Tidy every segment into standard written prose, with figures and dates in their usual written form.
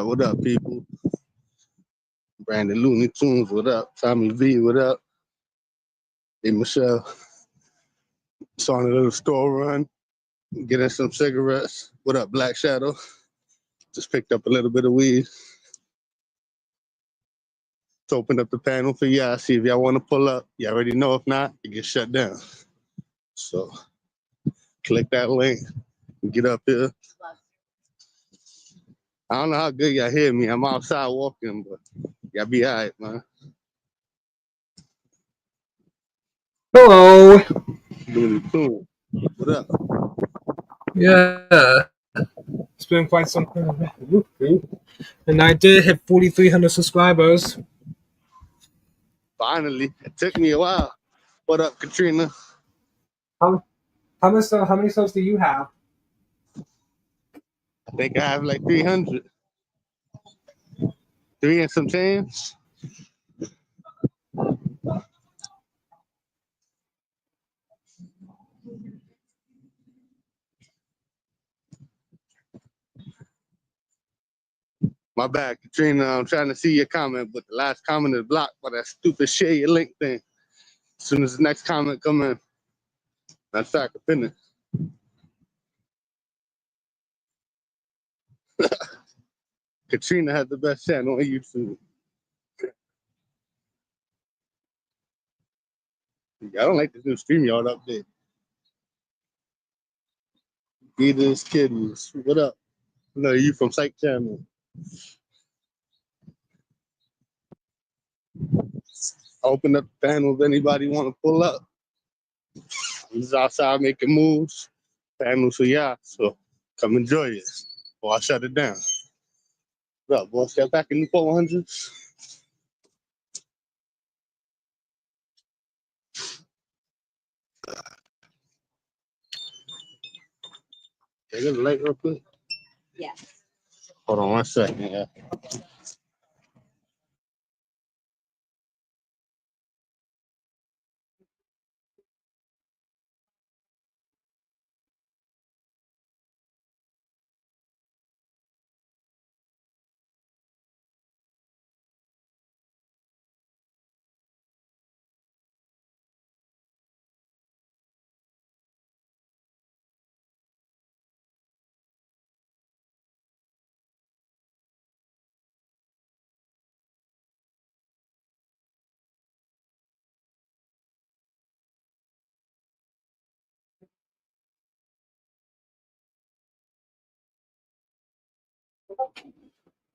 What up, people? Brandon Looney Tunes, what up? Tommy V, what up? Hey, Michelle. Saw on a little store run, getting some cigarettes. What up, Black Shadow? Just picked up a little bit of weed. To open up the panel for y'all, see if y'all want to pull up. You already know, if not, it gets shut down. So, click that link and get up here. I don't know how good y'all hear me. I'm outside walking, but y'all be all right, man. Hello. Looney Tunes, what up? Yeah. It's been quite some time. And I did hit 4,300 subscribers. Finally, it took me a while. What up, Katrina? How many subs do you have? I think I have like 300. 3 and some change. My bad, Katrina. I'm trying to see your comment, but the last comment is blocked by that stupid share your link thing. As soon as the next comment come in, matter of fact, I pin it. Katrina has the best channel on YouTube. I don't like this new StreamYard update. Beaters Kittens, what up? No, you from Psych Channel. Open up the panel if anybody want to pull up. I'm just outside making moves. Panels for y'all, so come enjoy it. Or I'll shut it down. What up, boy? Step back in the 400s. Take a light real quick. Yeah. Hold on 1 second. Yeah.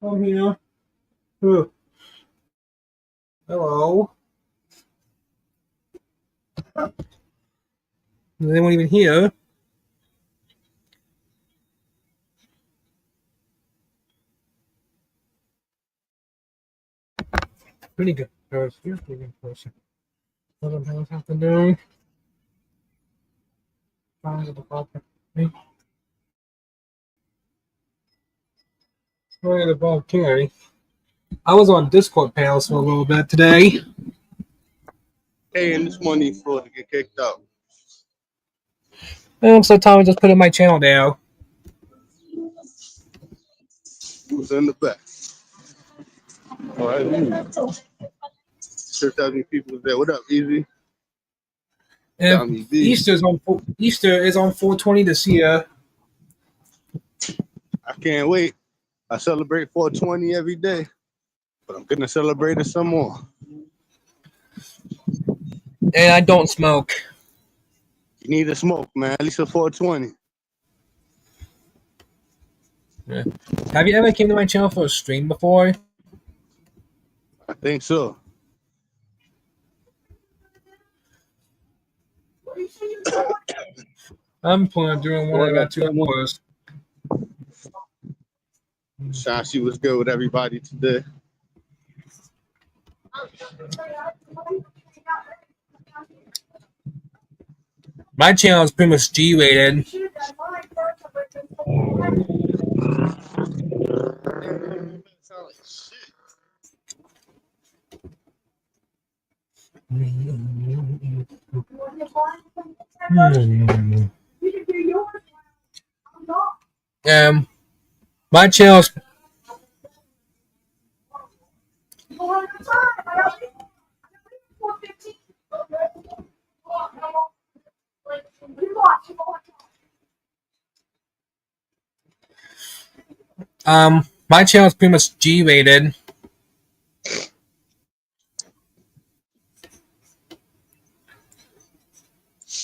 I'm here. Hello. Is anyone even here? Pretty good person. Pretty good person. What else have to do? Find the property. Look at the volcano. I was on Discord panels for a little bit today. Paying this money for it to get kicked out. So Tommy just put in my channel now. Who's in the back? All right. Sure, 1,000 people there. What up, Easy? And Easter is on 420 this year. I can't wait. I celebrate 420 every day, but I'm gonna celebrate it some more. And I don't smoke. You need to smoke, man. At least a 420. Yeah. Have you ever came to my channel for a stream before? I think so. I'm planning on doing one of our two uploads. Shashi was good with everybody today. My channel is pretty much G-rated. My channel is my channel is pretty much G-rated.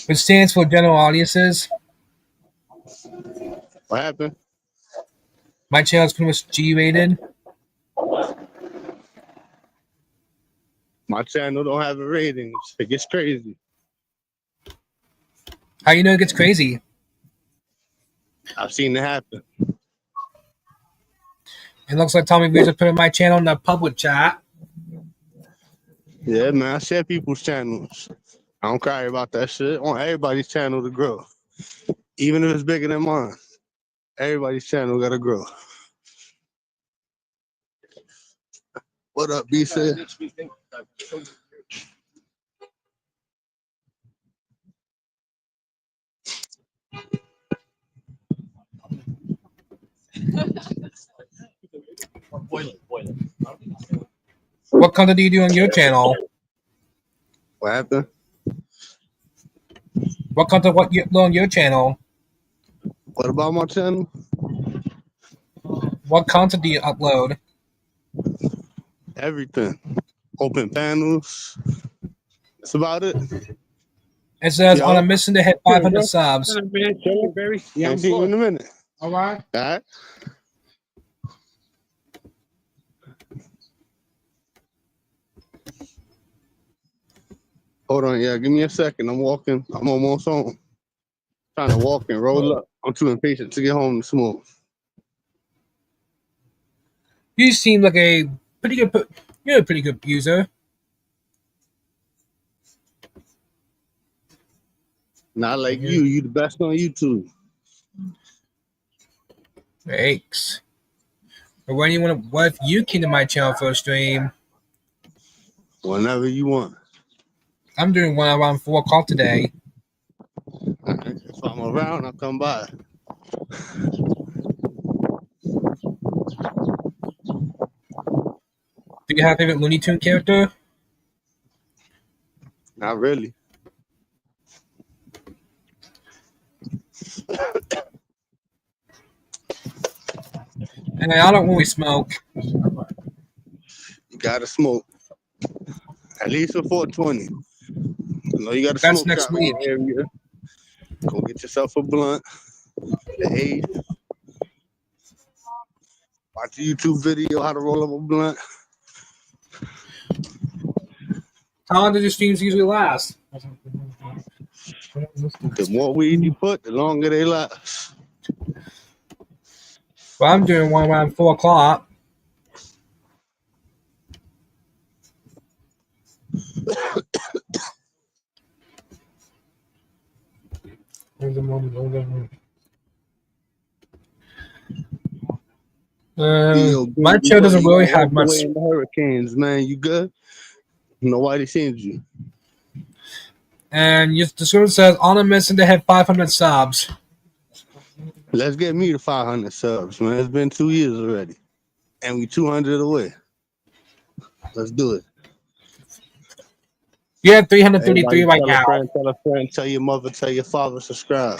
Which stands for general audiences. What happened? My channel is pretty much G-rated. My channel don't have a rating. It gets crazy. How you know it gets crazy? I've seen it happen. It looks like Tommy V's are putting my channel in the public chat. Yeah, man. I share people's channels. I don't cry about that shit. I want everybody's channel to grow. Even if it's bigger than mine. Everybody's channel gotta grow. What up, B said? What content do you do on your channel? What happened? What content what you upload on your channel? What about my channel? What content do you upload? Everything. Open panels. That's about it. It says Yo. on a mission to hit 500 subs. Yeah, I'll see you in a minute. All right. All right. Hold on, yeah, give me a second. I'm walking. I'm almost home. Trying to walk and roll up. I'm too impatient to get home to smoke. You seem like a pretty good. You're a pretty good user. Not like you. You the best on YouTube. Thanks. But when you want to, what if you came to my channel for a stream? Whenever you want. I'm doing one around 4 o'clock today. All right. If I'm around, I'll come by. Do you have a favorite Looney Tune character? Not really. And I don't really smoke. You gotta smoke. At least a 420. You know you gotta That's smoke next shop in week. your area. Go get yourself a blunt. The 8th. Watch a YouTube video how to roll up a blunt. How long do your streams usually last? The more weed you put, the longer they last. Well, I'm doing one around 4 o'clock. My show doesn't really have much. In the hurricanes, man, you good? Nobody seen you. And your description says on a mission to hit 500 subs. Let's get me to 500 subs, man. It's been 2 years already, and we 200 away. Let's do it. You have 333 right now. Tell a friend, tell your mother, tell your father, subscribe.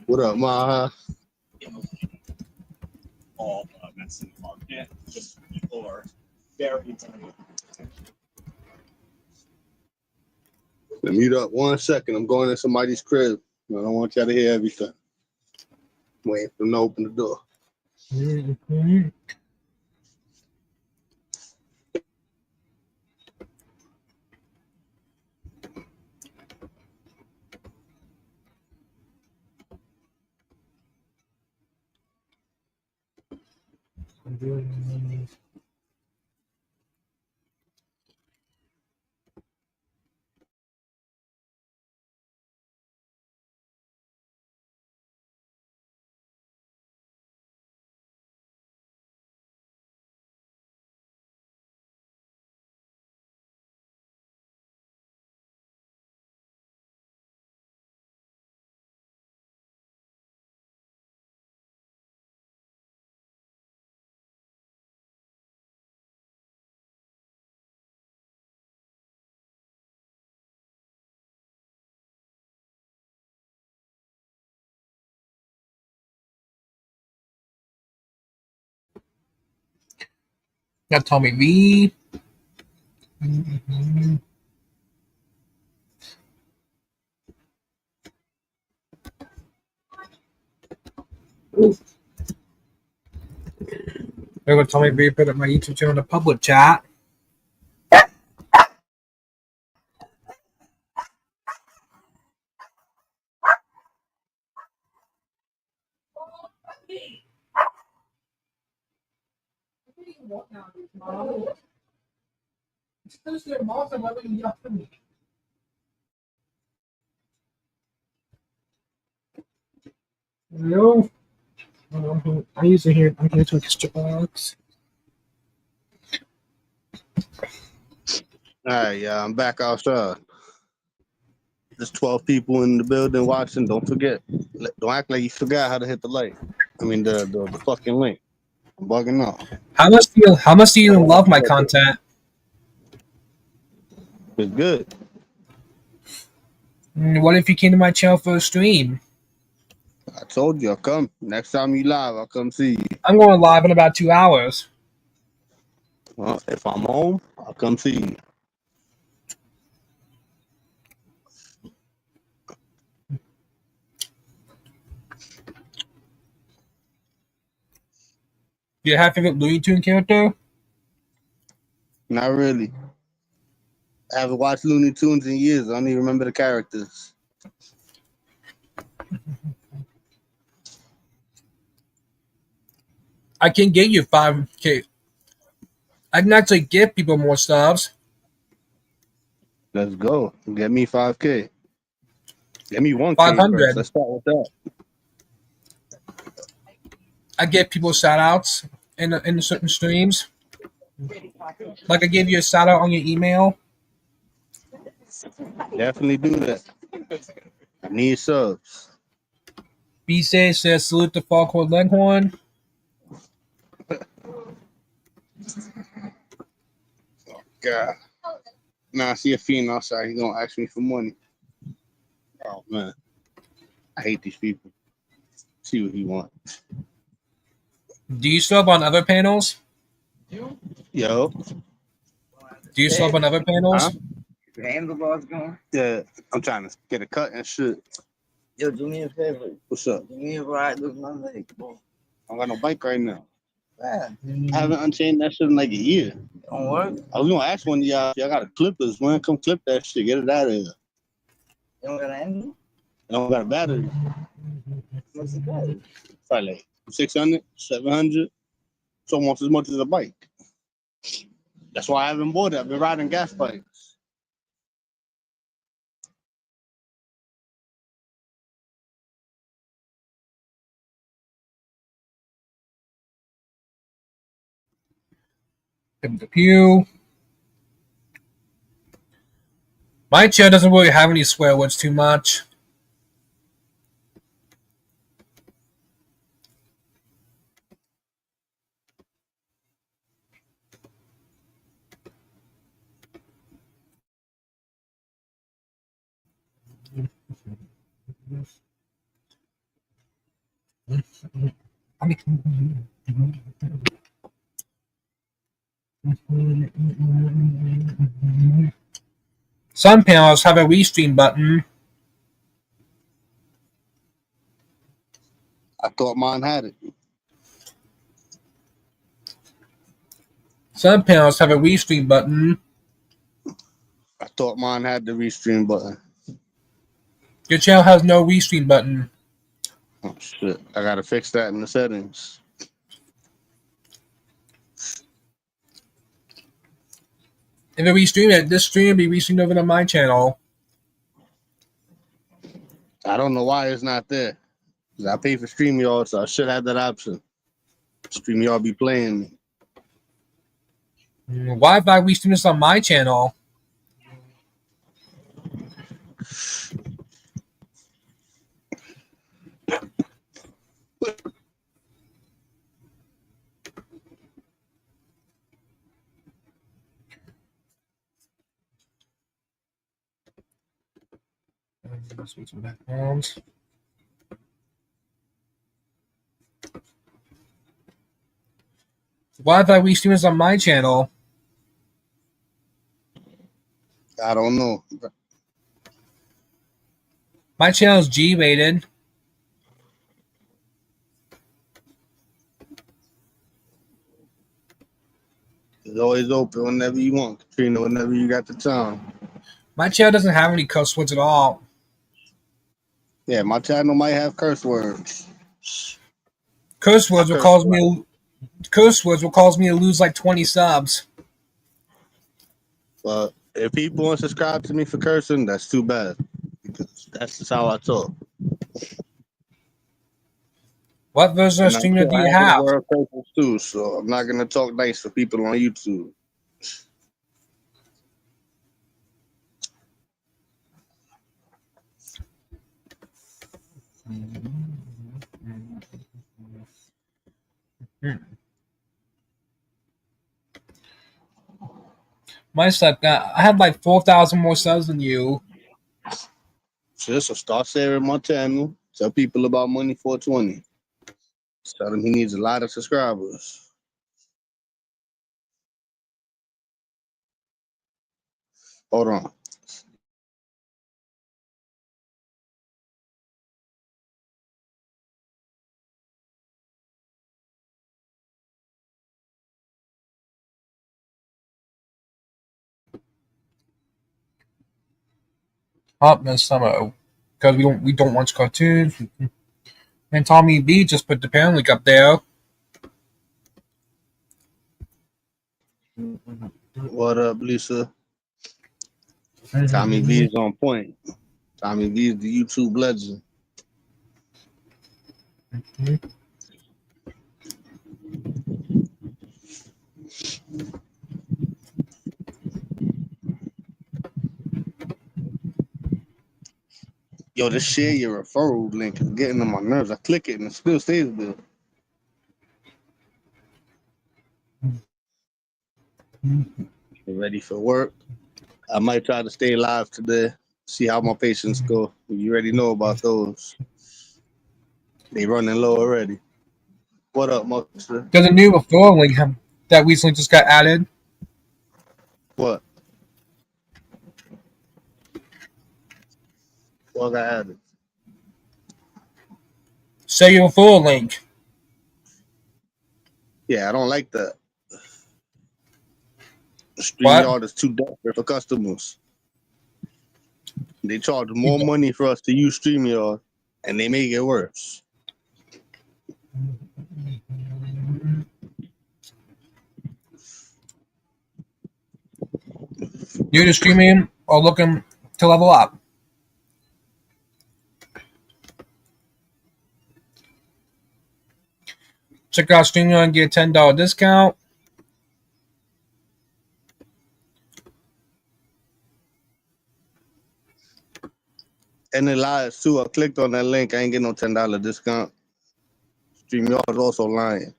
What up, Maha? All medicine market, just people are very tiny. Let me mute up 1 second. I'm going in somebody's crib. I don't want y'all to hear everything. I'm waiting for them to open the door. Mm-hmm. Got Tommy V. There go Tommy V. Put up my YouTube channel in the public chat. No. I usually hear I'm here to extra box. All right, yeah, I'm back outside. There's 12 people in the building watching. Don't forget. Don't act like you forgot how to hit the like. I mean the fucking link. I'm bugging out. How much do you love my content? It's good. What if you came to my channel for a stream? I told you I'll come. Next time you live, I'll come see you. I'm going live in about 2 hours. Well, if I'm home, I'll come see you. Do you have a favorite Looney Tune character? Not really. I haven't watched Looney Tunes in years. I don't even remember the characters. I can get you 5K. I can actually give people more stubs. Let's go. Get me 5K. Get me 1K 500. first. Let's start with that. I give people shout outs in certain streams. Like I gave you a shout out on your email. Definitely do that. I need subs. B says salute to Foghorn Leghorn. God. Nah, I see a fiend outside. He's gonna ask me for money. Oh man. I hate these people. See what he wants. Do you sub on other panels? Yo. Do you sub on other panels? Huh? The handlebars going? Yeah, I'm trying to get a cut and shit. Yo, do me a favor. What's up? Do me a ride with my leg, boy. I don't got no bike right now. Man, I haven't unchained that shit in like a year. don't work. I was gonna ask one of y'all if y'all got a clippers, man. Come clip that shit. Get it out of here. You don't got an handle? I don't got a battery. What's the battery? Probably like 600, 700. It's almost as much as a bike. That's why I haven't bought it. I've been riding gas bikes. The pew. My chair doesn't really have any swear words too much. Some panels have a restream button. I thought mine had it. Some panels have a restream button. I thought mine had the restream button. Your channel has no restream button. Oh shit. I gotta fix that in the settings. If we stream it, this stream will be restreamed over to my channel. I don't know why it's not there. 'Cause I pay for StreamYard, so I should have that option. StreamYard be playing me. Why if I restream this on my channel? Switch some backgrounds. Why if I restream this on my channel? I don't know. My channel is G-rated. It's always open whenever you want, Katrina, whenever you got the time. My channel doesn't have any cuss words at all. Yeah, my channel might have curse words. Curse words will cause me. Curse words will cause me to lose like 20 subs. But if people unsubscribe to me for cursing, that's too bad. Because that's just how I talk. What version of And I'm streamer sure do you I have? word curses too, so I'm not gonna talk nice for people on YouTube. My sub got. I have like 4,000 more subs than you. So start sharing my channel. Tell people about Money 420. Tell him he needs a lot of subscribers. Hold on. Up in summer because we don't watch cartoons. And Tommy B just put the parent link up there. What up, Lisa? Tommy V is on point. Tommy V is the YouTube legend. Yo, this share your referral link is getting on my nerves. I click it and it still stays there. You ready for work? I might try to stay live today. See how my patients go. You already know about those. They running low already. What up, Monster? There's a new referral link that recently just got added. What? What got added? Say your referral link. Yeah, I don't like that. StreamYard is too desperate for customers. They charge more money for us to use StreamYard, and they make it worse. New to streaming or looking to level up? Check out StreamYard and get a $10 discount. And it lies too. I clicked on that link. I ain't getting no $10 discount. StreamYard is also lying.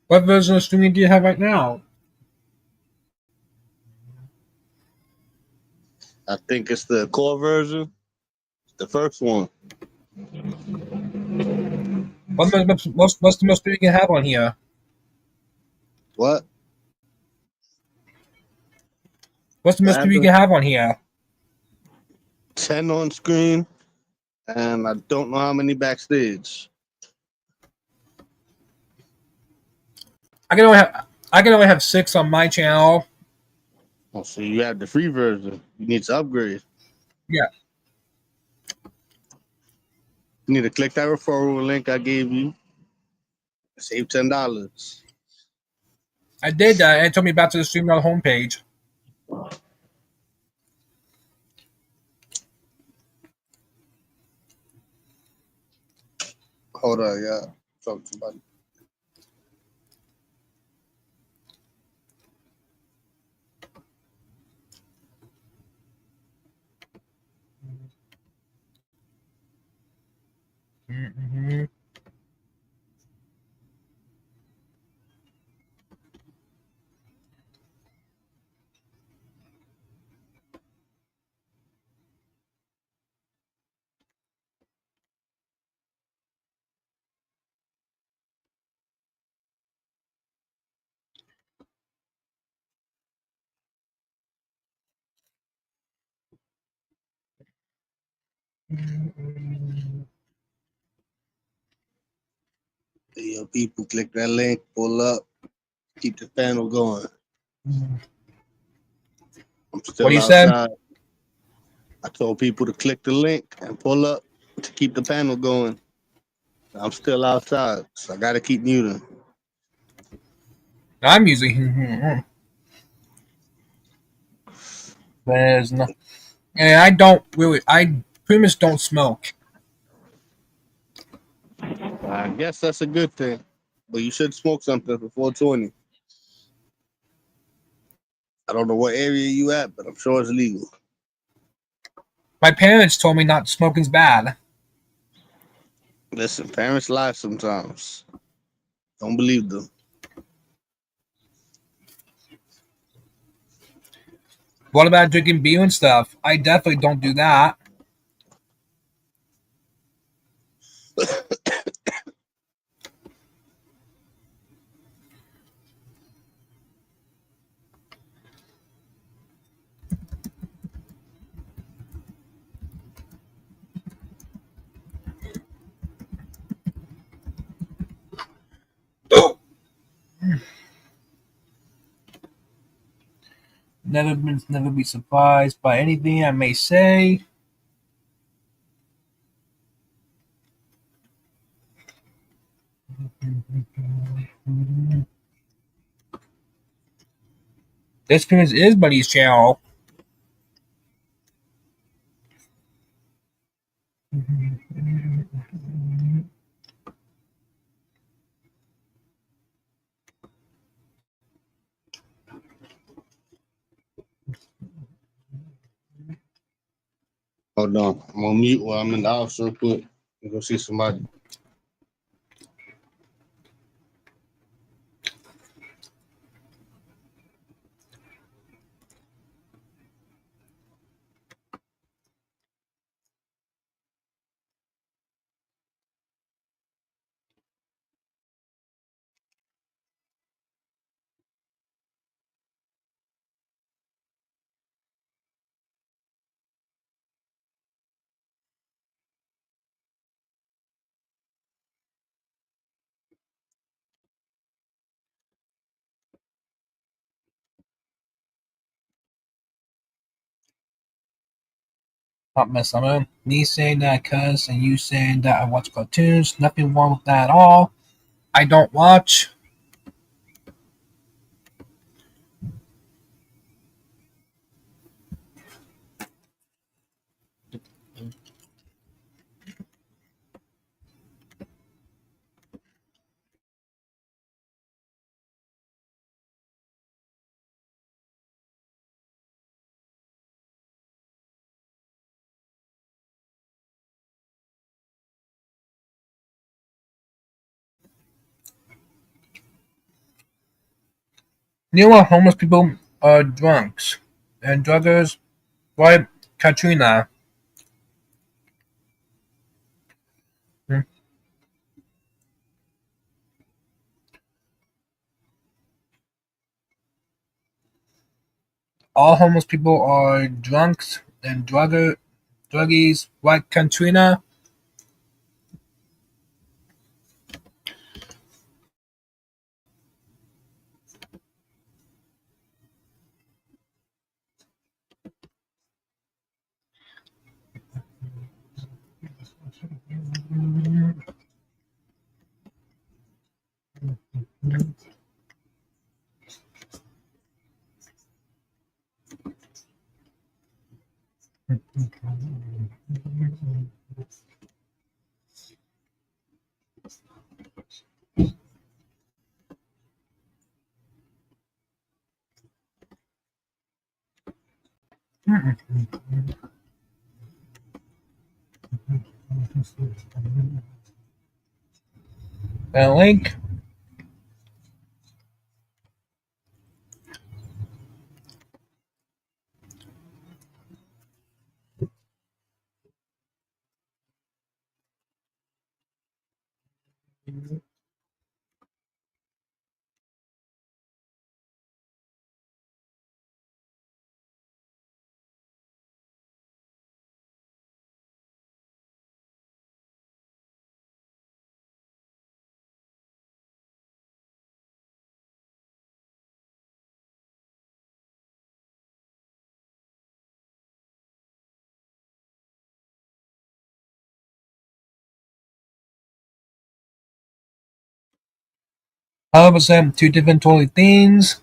What version of streaming do you have right now? I think it's the core version. The first one. What's the most streaming you have on here? What? What's the most streaming you have on here? 10 on screen, and I don't know how many backstage. I can only have 6 on my channel. Oh, so you have the free version. You need to upgrade. Yeah. You need to click that referral link I gave you. Save $10. I did that, and it took me back to the StreamYard homepage. Hold on, yeah. Talk to somebody. Mm-hmm. Yeah, people click that link, pull up, keep the panel going. I'm What still you said? outside. I told people to click the link and pull up to keep the panel going. I'm still outside, so I gotta keep muting. I'm using. There's no. And I don't really. I pretty much don't smoke. I guess that's a good thing. But you should smoke something for 420. I don't know what area you at, but I'm sure it's legal. My parents told me not smoking's bad. Listen, parents lie sometimes. Don't believe them. What about drinking beer and stuff? I definitely don't do that. Never be surprised by anything I may say. This pretty much is Buddy's channel. Hold on. I'm on mute while I'm in the house real quick. I'm go see somebody. Not Miss Summer. Me saying that cuz and you saying that I watch cartoons. Nothing wrong with that at all. I don't watch. You know what? Homeless people are drunks and druggers. Right, Katrina? Hmm? All homeless people are drunks and druggies. Right, Katrina? A link. All of a sudden, two different totally things.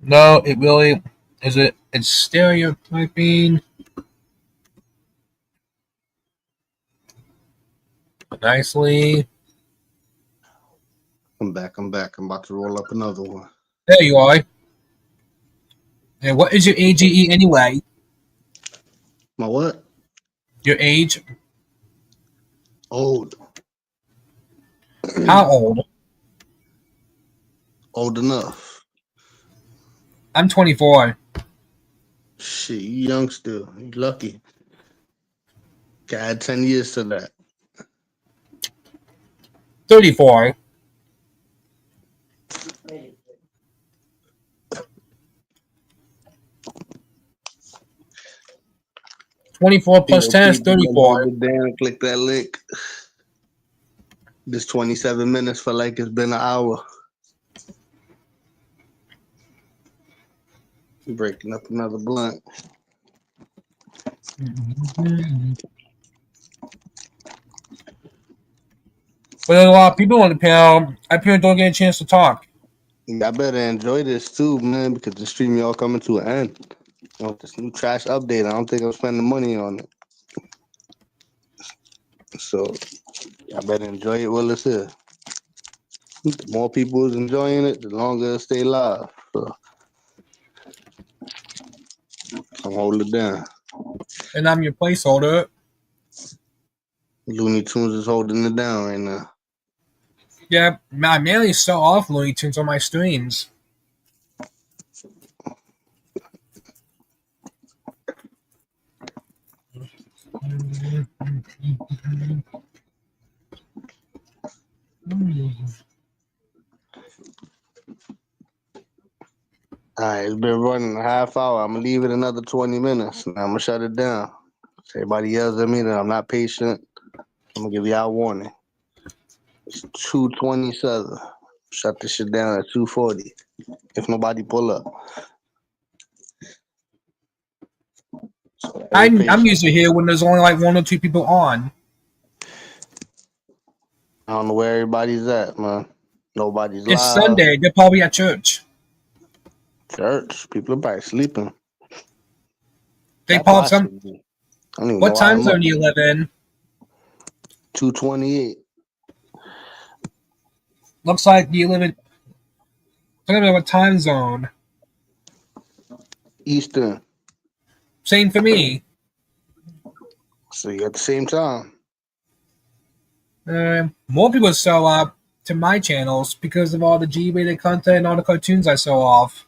No, it really is. It's stereotyping nicely. I'm back. I'm about to roll up another one. There you are. And what is your AGE anyway? My what? Your age? Old. How old? Old enough. I'm 24. Shit, you young still. You lucky. Can add 10 years to that. 34. +24 10 is 34. Damn, click that link. This 27 minutes feel like it's been an hour. Breaking up another blunt. But there's a lot of people on the panel. I apparently don't get a chance to talk. I better enjoy this too, man, because the stream y'all coming to an end. You know, this new trash update, I don't think I'm spending money on it. So I better enjoy it while it's here. The more people is enjoying it, the longer it'll stay live. So I'm holding it down. And I'm your placeholder. Looney Tunes is holding it down right now. Yeah, I mainly sell off Looney Tunes on my streams. All right, it's been running a half hour. I'm gonna leave it another 20 minutes. Now I'm gonna shut it down. If everybody yells at me that I'm not patient, I'm gonna give y'all a warning. It's 2:27. Shut this shit down at 2:40. If nobody pull up. So, I'm usually here when there's only like 1 or 2 people on. I don't know where everybody's at, man. Nobody's It's live. Sunday. They're probably at church. Church. People are probably sleeping. They That pop some. possibly. I don't even What know time how zone do you live in? 2:28. Looks like you live in. I don't know what time zone. Eastern. Same for me. So you at the same time. More people sell up to my channels because of all the G-rated content and all the cartoons I sell off.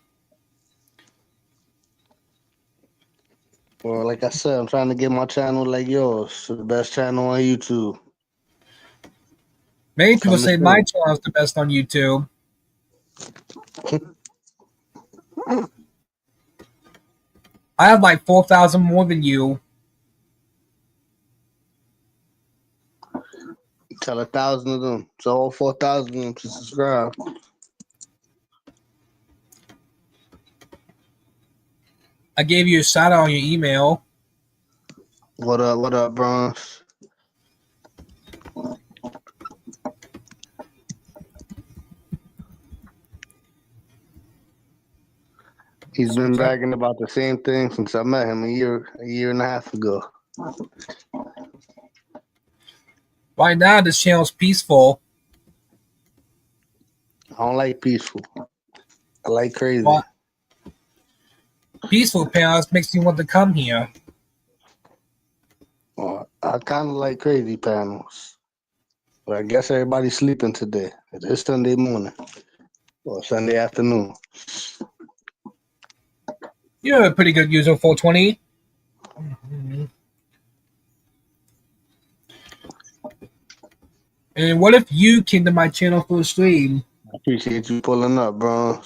Well, like I said, I'm trying to get my channel like yours. The best channel on YouTube. Many people Come to say see. my channel is the best on YouTube. I have like 4,000 more than you. Tell 1,000 of them. So all 4,000 of them to subscribe. I gave you a shout out on your email. What up, Bronze? He's been bragging about the same thing since I met him a year and a half ago. Right now, this channel's peaceful. I don't like peaceful. I like crazy. What? Peaceful panels makes you want to come here. Well, I kind of like crazy panels. But I guess everybody's sleeping today. It is Sunday morning or Sunday afternoon. You're a pretty good user of 420. And what if you came to my channel for a stream? I appreciate you pulling up, bro.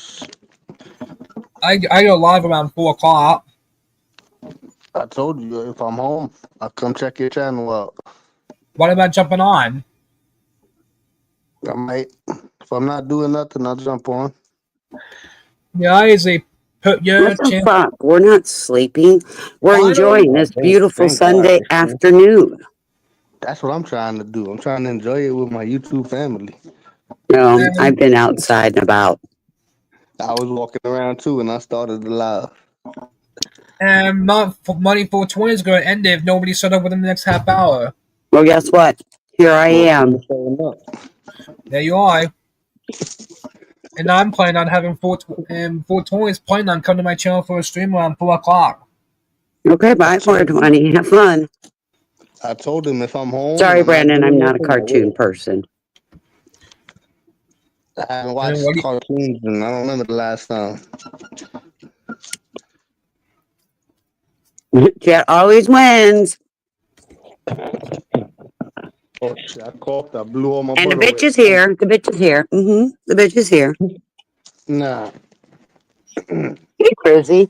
I go live around 4 o'clock. I told you, if I'm home, I'll come check your channel out. What about jumping on? I might. If I'm not doing nothing, I'll jump on. Yeah, is a put your What the channel. fuck? We're not sleeping. We're Why don't enjoying this beautiful thank God, Sunday Christine. afternoon. That's what I'm trying to do. I'm trying to enjoy it with my YouTube family. No, I've been outside and about. I was walking around too, and I started the live. And Money 420 is going to end if nobody shut up within the next half hour. Well, guess what? Here I am. There you are. And I'm planning on having 420 is planning on coming to my channel for a stream around 4 o'clock. Okay, bye, 420. Have fun. I told him if I'm home. Sorry, and Brandon, I'm doing not a nothing, I cartoon will. person. I haven't watched what do you- cartoons, and I don't remember the last time. Jet always wins. Oh shit! I coughed. I blew all my. And the butt bitch is here. The bitch is here. The bitch is here. away. Nah. Hey, Chrissy.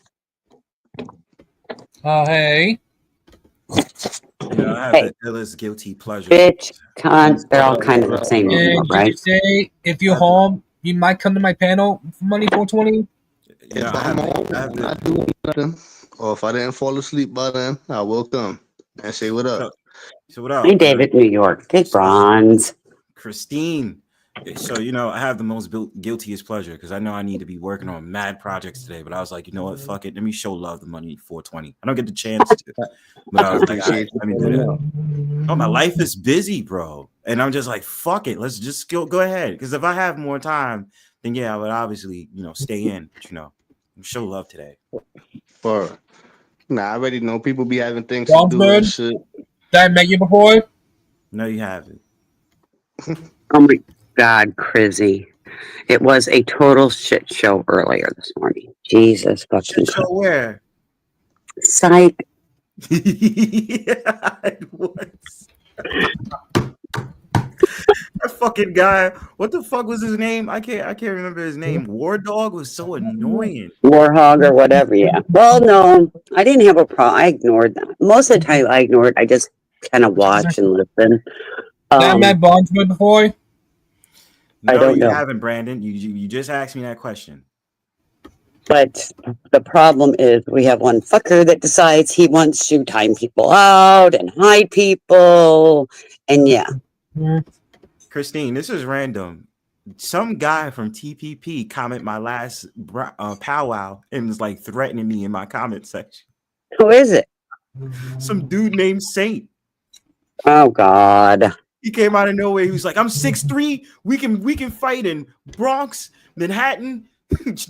Hey. You know, I have Hey. the illest guilty pleasure. Bitch, cunt. They're all kind of the same, And did you right? say if you're home, you might come to my panel for Money 420? You know, If I have I'm home, the, I have I'm the, not doing nothing, or if I didn't fall asleep by then, I will come and say what up. so what up? Hey, David, New York. Hey, Bronze. Christine. So, you know, I have the most guiltiest pleasure because I know I need to be working on mad projects today. But I was like, you know what? Fuck it. Let me show love the Money 420. I don't get the chance to. But I was like, all right, let me do that. Oh, my life is busy, bro. And I'm just like, fuck it. Let's just go ahead. Because if I have more time, then yeah, I would obviously, you know, stay in. But, you know, show love today. Or, nah, I already know people be having things Well, to do man. and shit. Did I met you before? No, you haven't. Oh, my God, Chrissy. It was a total shit show earlier this morning. Jesus fucking Show where? Psych. Yeah, it was. That fucking guy. What the fuck was his name? I can't remember his name. War Dog was so annoying. Warhog or whatever, yeah. Well, no, I didn't have a problem. I ignored them. Most of the time I ignored. I just kind of watch and listen. Did I met Bondsman before? No, I don't you know. haven't, Brandon. You just asked me that question. But the problem is we have one fucker that decides he wants to time people out and hide people. And yeah. Christine, this is random. Some guy from TPP comment my last powwow and was like threatening me in my comment section. Who is it? Some dude named Saint. Oh, God. He came out of nowhere. He was like, "I'm 6'3". We can fight in Bronx, Manhattan,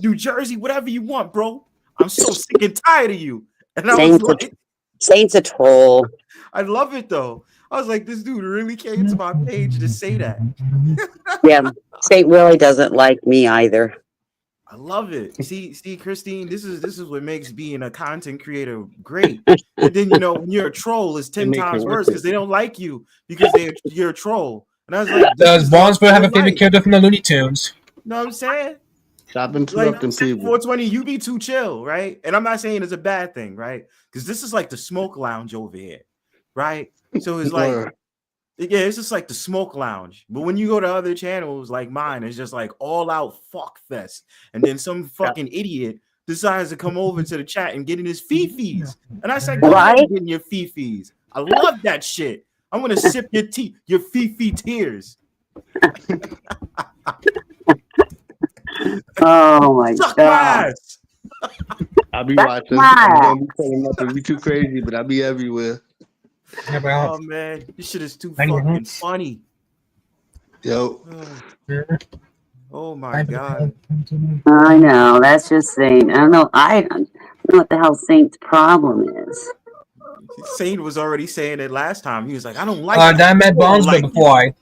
New Jersey, whatever you want, bro. I'm so sick and tired of you." And I was like, Saint's a troll. I love it though. I was like, this dude really came to my page to say that. Yeah, Saint really doesn't like me either. I love it. See, Christine, this is what makes being a content creator great. And then, you know, when you're a troll, it's 10 times worse because they don't like you because you're a troll. And I was like, does Bondsman have a favorite character from the Looney Tunes? You know what I'm saying? Stop interrupting people. 420, you be too chill, right? And I'm not saying it's a bad thing, right? Because this is like the smoke lounge over here, right? So it's like, yeah, it's just like the smoke lounge. But when you go to other channels like mine, it's just like all out fuck fest. And then some fucking idiot decides to come over to the chat and get in his fifis. And I said, go ahead and get in your fifis. I love that shit. I'm gonna sip your fifi tears. Oh my Suck God. I be That's watching. right. I'm gonna be telling not to be too crazy, but I be everywhere. Yeah, well, Oh man, this shit is too Thank you. fucking funny. Yo, Oh my god. I know. That's just Saint. I don't know. I don't know what the hell Saint's problem is. Saint was already saying it last time. He was like, I don't like I met I don't Bondsman like before.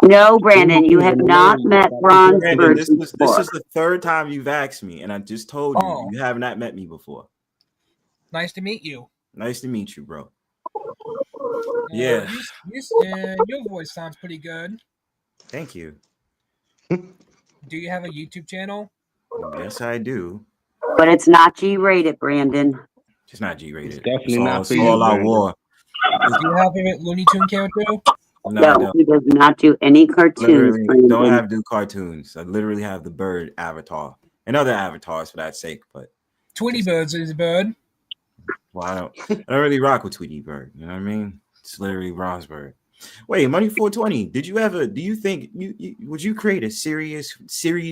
No, Brandon, you have not met Brandon, Bronsford this is before. the third time you've asked me, and I just told you Oh. you have not met me before. Nice to meet you. Nice to meet you, bro. Yeah. Your voice sounds pretty good. Thank you. Do you have a YouTube channel? Yes, I do. But it's not G-rated, Brandon. It's not G-rated. It's definitely not it's for you, all out Brandon. war. Do you have a Looney Tune character? No, I No, don't. he does not do any cartoons, Literally Brandon. don't have to do cartoons. I literally have the bird avatar and other avatars for that sake. But Tweety Bird's is a bird. well, I don't really rock with Tweety Bird. You know what I mean? It's literally Bronsberg. Wait, Money 420. Do you think would you create a series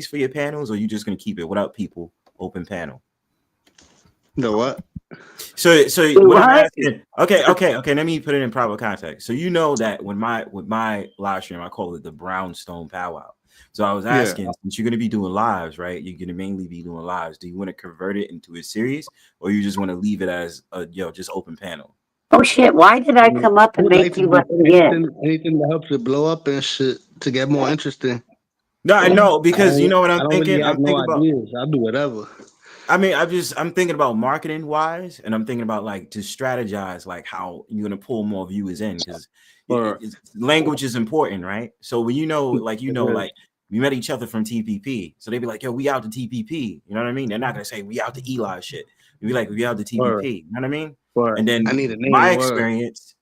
for your panels, or you just gonna keep it without people, open panel? the what? So What? what I'm asking, okay. Let me put it in proper context. So you know that with my live stream, I call it the Brownstone Powwow. So I was asking, since you're gonna be doing lives, right? You're gonna mainly be doing lives. Do you want to convert it into a series, or you just want to leave it as a just open panel? Oh shit! Why did I come up and make you let me in? Anything that helps it blow up and shit to get more interesting. No, I know, because you know what I'm thinking. Really have I'm thinking no about. ideas. I'll do whatever. I mean, I'm thinking about marketing wise, and I'm thinking about like to strategize, like how you're gonna pull more viewers in, because language is important, right? So when like we met each other from TPP, so they'd be like, "Yo, we out to TPP," you know what I mean? They're not gonna say we out to Eli shit. They'd be like, "We out to TPP," you know what I mean? And then I need a name. my experience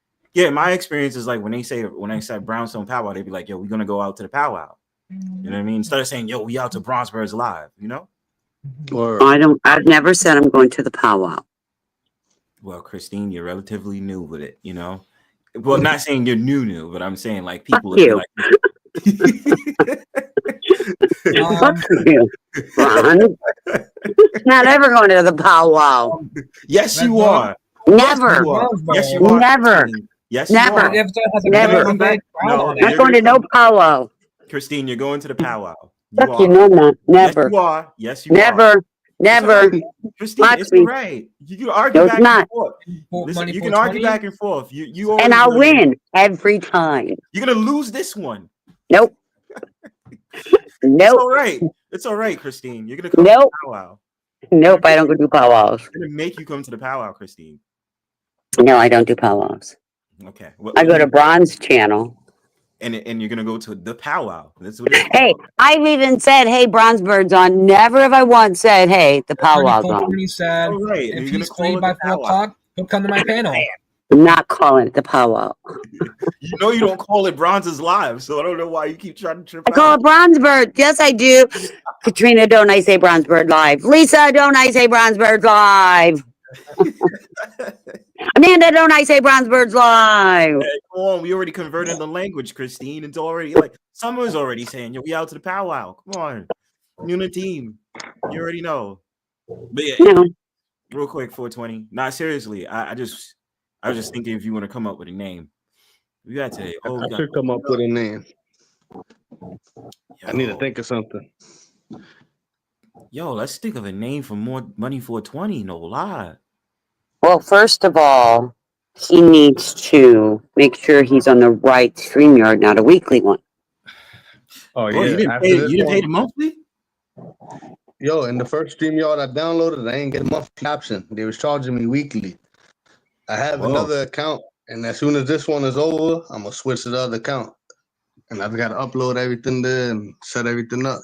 is like when I said Brownstone Powwow, they'd be like, "Yo, we're gonna go out to the powwow," you know what I mean? Instead of saying, "Yo, we out to Bronsberg's live," you know? I've never said I'm going to the powwow. Well, Christine, you're relatively new with it, you know. Well, not saying you're new, but I'm saying like people Fuck you. like Fuck you, Ron. Not ever going to the powwow. Yes, you are. Never. Yes, you are. Never. Christine. Yes, Never. you are. Never. No, Not going to no powwow. Christine, you're going to the powwow. Fuck you, no, not. Never. Yes, you are. Yes, you Never. are. Never. Christine, it's all right. You can argue No, it's back not. and forth. Listen, you can 420? argue back and forth. You And I'll always win every time. You're gonna lose this one. Nope. It's Nope. all right. It's all right, Christine. You're gonna come to Nope. the powwow. Nope. I don't go do powwows. I'm gonna make you come to the powwow, Christine. No, I don't do powwows. Okay. I go to Bronze Channel. And you're gonna go to the powwow. That's what it is. Hey, I've even said, "Hey, Bronze Bird's on." Never have I once said, "Hey, the powwow's on." 420 said, All right. if You're gonna he's call free it by the 4 powwow. o'clock, he'll come to my panel. I'm not calling it the powwow. You know you don't call it Bronze's Live, so I don't know why you keep trying to trip I call out. it Bronze Bird. Yes, I do. Katrina, don't I say Bronze Bird live? Lisa, don't I say Bronze Bird live? Amanda, don't I say Bronze Bird's live? Hey, come on, we already converted the language, Christine. It's already like Summer's already saying, "Yo, we out to the powwow." Come on, you're on the team. You already know. But yeah, No. real quick, 420. Nah, seriously, I was just thinking if you want to come up with a name. We got today. Oh, I should come up with a name. I need to yo, think of something. Yo, let's think of a name for more Money 420. No lie. Well, first of all, he needs to make sure he's on the right StreamYard, not a weekly one. Oh Oh, yeah, you didn't after pay. this You didn't pay the one- monthly. Yo, in the first StreamYard I downloaded, I ain't get a monthly option. They was charging me weekly. I have Whoa. another account, and as soon as this one is over, I'm gonna switch to the other account. And I've got to upload everything there and set everything up.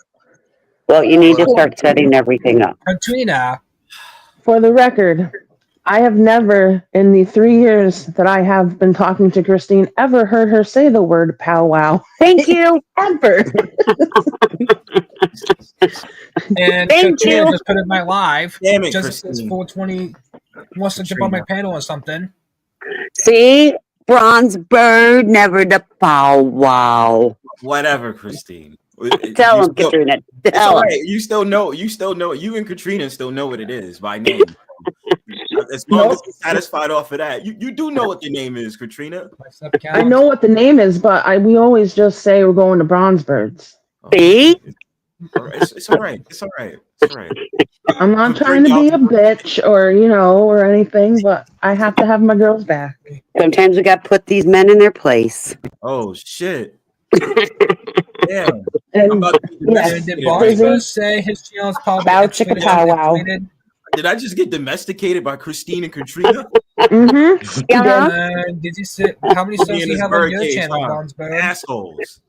Well, you need to start setting everything up. Katrina, For the record, I have never, in the 3 years that I have been talking to Christine, ever heard her say the word powwow. Thank you. Ever. and Thank Katrina you. just put in my live. Damn it, Just says Christine. 420 wants to jump on my panel or something. See? Bronze Bird, never the powwow. Whatever, Christine. Tell You him, still- Katrina. It's Tell all him. right. You still know. You and Katrina still know what it is by name. As long as you're satisfied off of that, you do know what the name is, Katrina. I know what the name is, but we always just say we're going to Bronzebirds. See? All right. It's all right. It's all right. It's all right. I'm not trying to be a bitch or or anything, but I have to have my girls back. Sometimes we got to put these men in their place. Oh shit! Damn. And I'm about to be yes, And did domesticated. Bonzo say his channel's probably Bow chicka X-rated pow and wow. inflated? Did I just get domesticated by Christine and Katrina? Mm-hmm. Yeah. And did you say how many subs Me do and you this have on bird your cage, channel, huh? Bonzo? Assholes.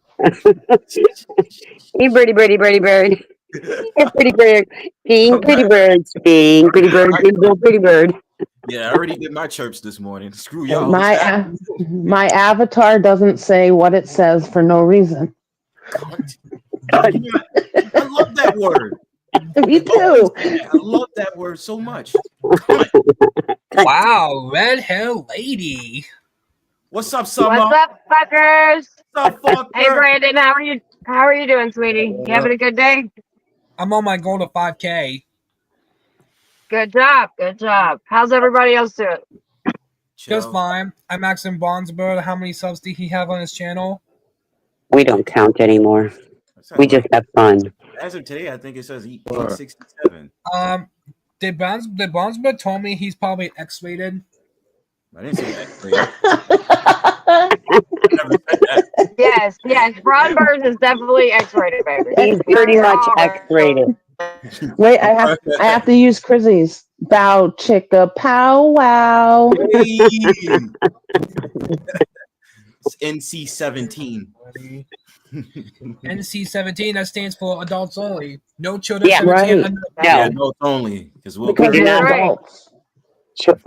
Hey, birdie, birdie, birdie, bird. Hey, pretty bird. Being pretty birds. Being pretty bird. Being little pretty bird. Yeah, I already did my chirps this morning. Screw y'all. My avatar doesn't say what it says for no reason. I love that word. Me too. I love that word so much. Wow, red hair lady. What's up, Summer? What's up, fuckers? What's up, fucker? Hey, Brandon, how are you? How are you doing, sweetie? You having a good day? I'm on my goal to 5K. Good job. Good job. How's everybody else doing? Just fine. I'm asking Bonzberg how many subs did he have on his channel? We don't count anymore. We just have fun. As of today, I think it says 867. Did Bonzberg told me he's probably X-rated? I didn't say X-rated. Yes, Broadbirds is definitely X-rated, baby. He's pretty much X-rated. Wait, I have to use Chrissy's. Bow chicka pow wow. It's NC-17. NC-17, that stands for adults only. No children. Yeah, 17 right. under- Yeah, adults only. Because we'll Because You're we're not- adults.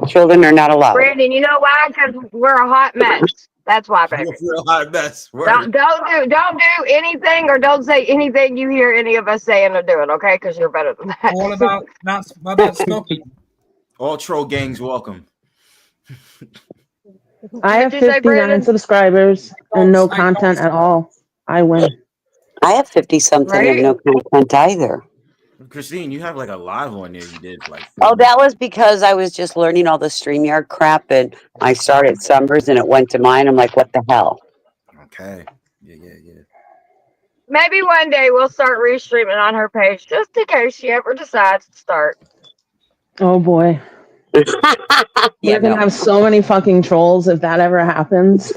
Children are not allowed. Brandon, you know why? Because we're a hot mess. That's why, baby. real hot mess. Don't do anything or don't say anything you hear any of us saying or doing, okay? Because you're better than that. What about smoking? All troll gangs welcome. I have What'd you say, 59 Brandon? subscribers and no content at all. I win. I have 50-something Right. and no content either. Christine, you have like a live one there you did. Like, Oh, that was because I was just learning all the StreamYard crap, and I started Summers, and it went to mine. I'm like, what the hell? Okay. Yeah. Maybe one day we'll start restreaming on her page just in case she ever decides to start. Oh boy. Yeah, We're gonna no. have so many fucking trolls if that ever happens.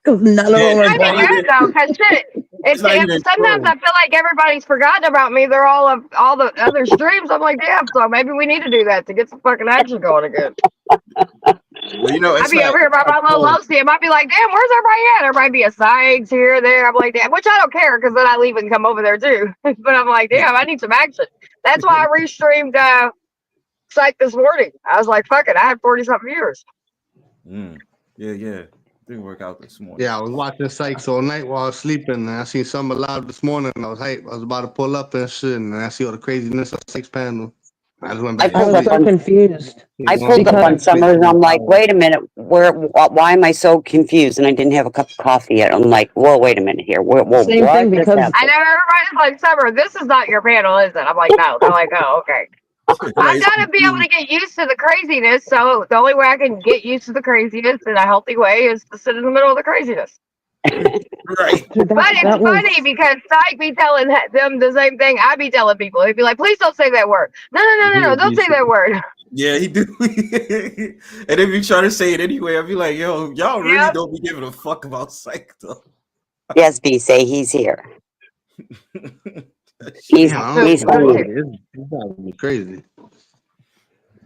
Because none of them are That'd be black. good though, because shit. If not even sometimes true. I feel like everybody's forgotten about me. They're all of all the other streams. I'm like, damn. So maybe we need to do that to get some fucking action going again. Well, you know, I'd it's be not- over here by my little cool. love stand. I'd be like, damn, where's everybody at? Everybody be a Sykes here, there. I'm like, damn, which I don't care because then I leave and come over there too. But I'm like, damn, I need some action. That's why I restreamed Psych this morning. I was like, fuck it. I had 40-something viewers. Yeah. Didn't work out this morning. Yeah, I was watching Sykes all night while I was sleeping, and I seen something live this morning, and I was hyped. I was about to pull up and shit, and I see all the craziness of Sykes panel. I just went back I I to was pulled sleep. so confused. I pulled up on Summers, and I'm like, wait a minute, why am I so confused? And I didn't have a cup of coffee yet. I'm like, well, wait a minute here. Whoa, Same what thing, just because- happened? I know everybody's like, Summer, this is not your panel, is it? I'm like, no. They're like, oh, okay. I've got to be able to get used to the craziness. So the only way I can get used to the craziness in a healthy way is to sit in the middle of the craziness. Right. Dude, But it's that was- funny because Psych be telling them the same thing I be telling people. He'd be like, please don't say that word. No, don't say that word. Yeah, he do. And if you try to say it anyway, I'd be like, yo, y'all really Yep. don't be giving a fuck about Psych though. Yes, B, say he's here. He's Damn, I don't he's know. funny. It's driving me crazy.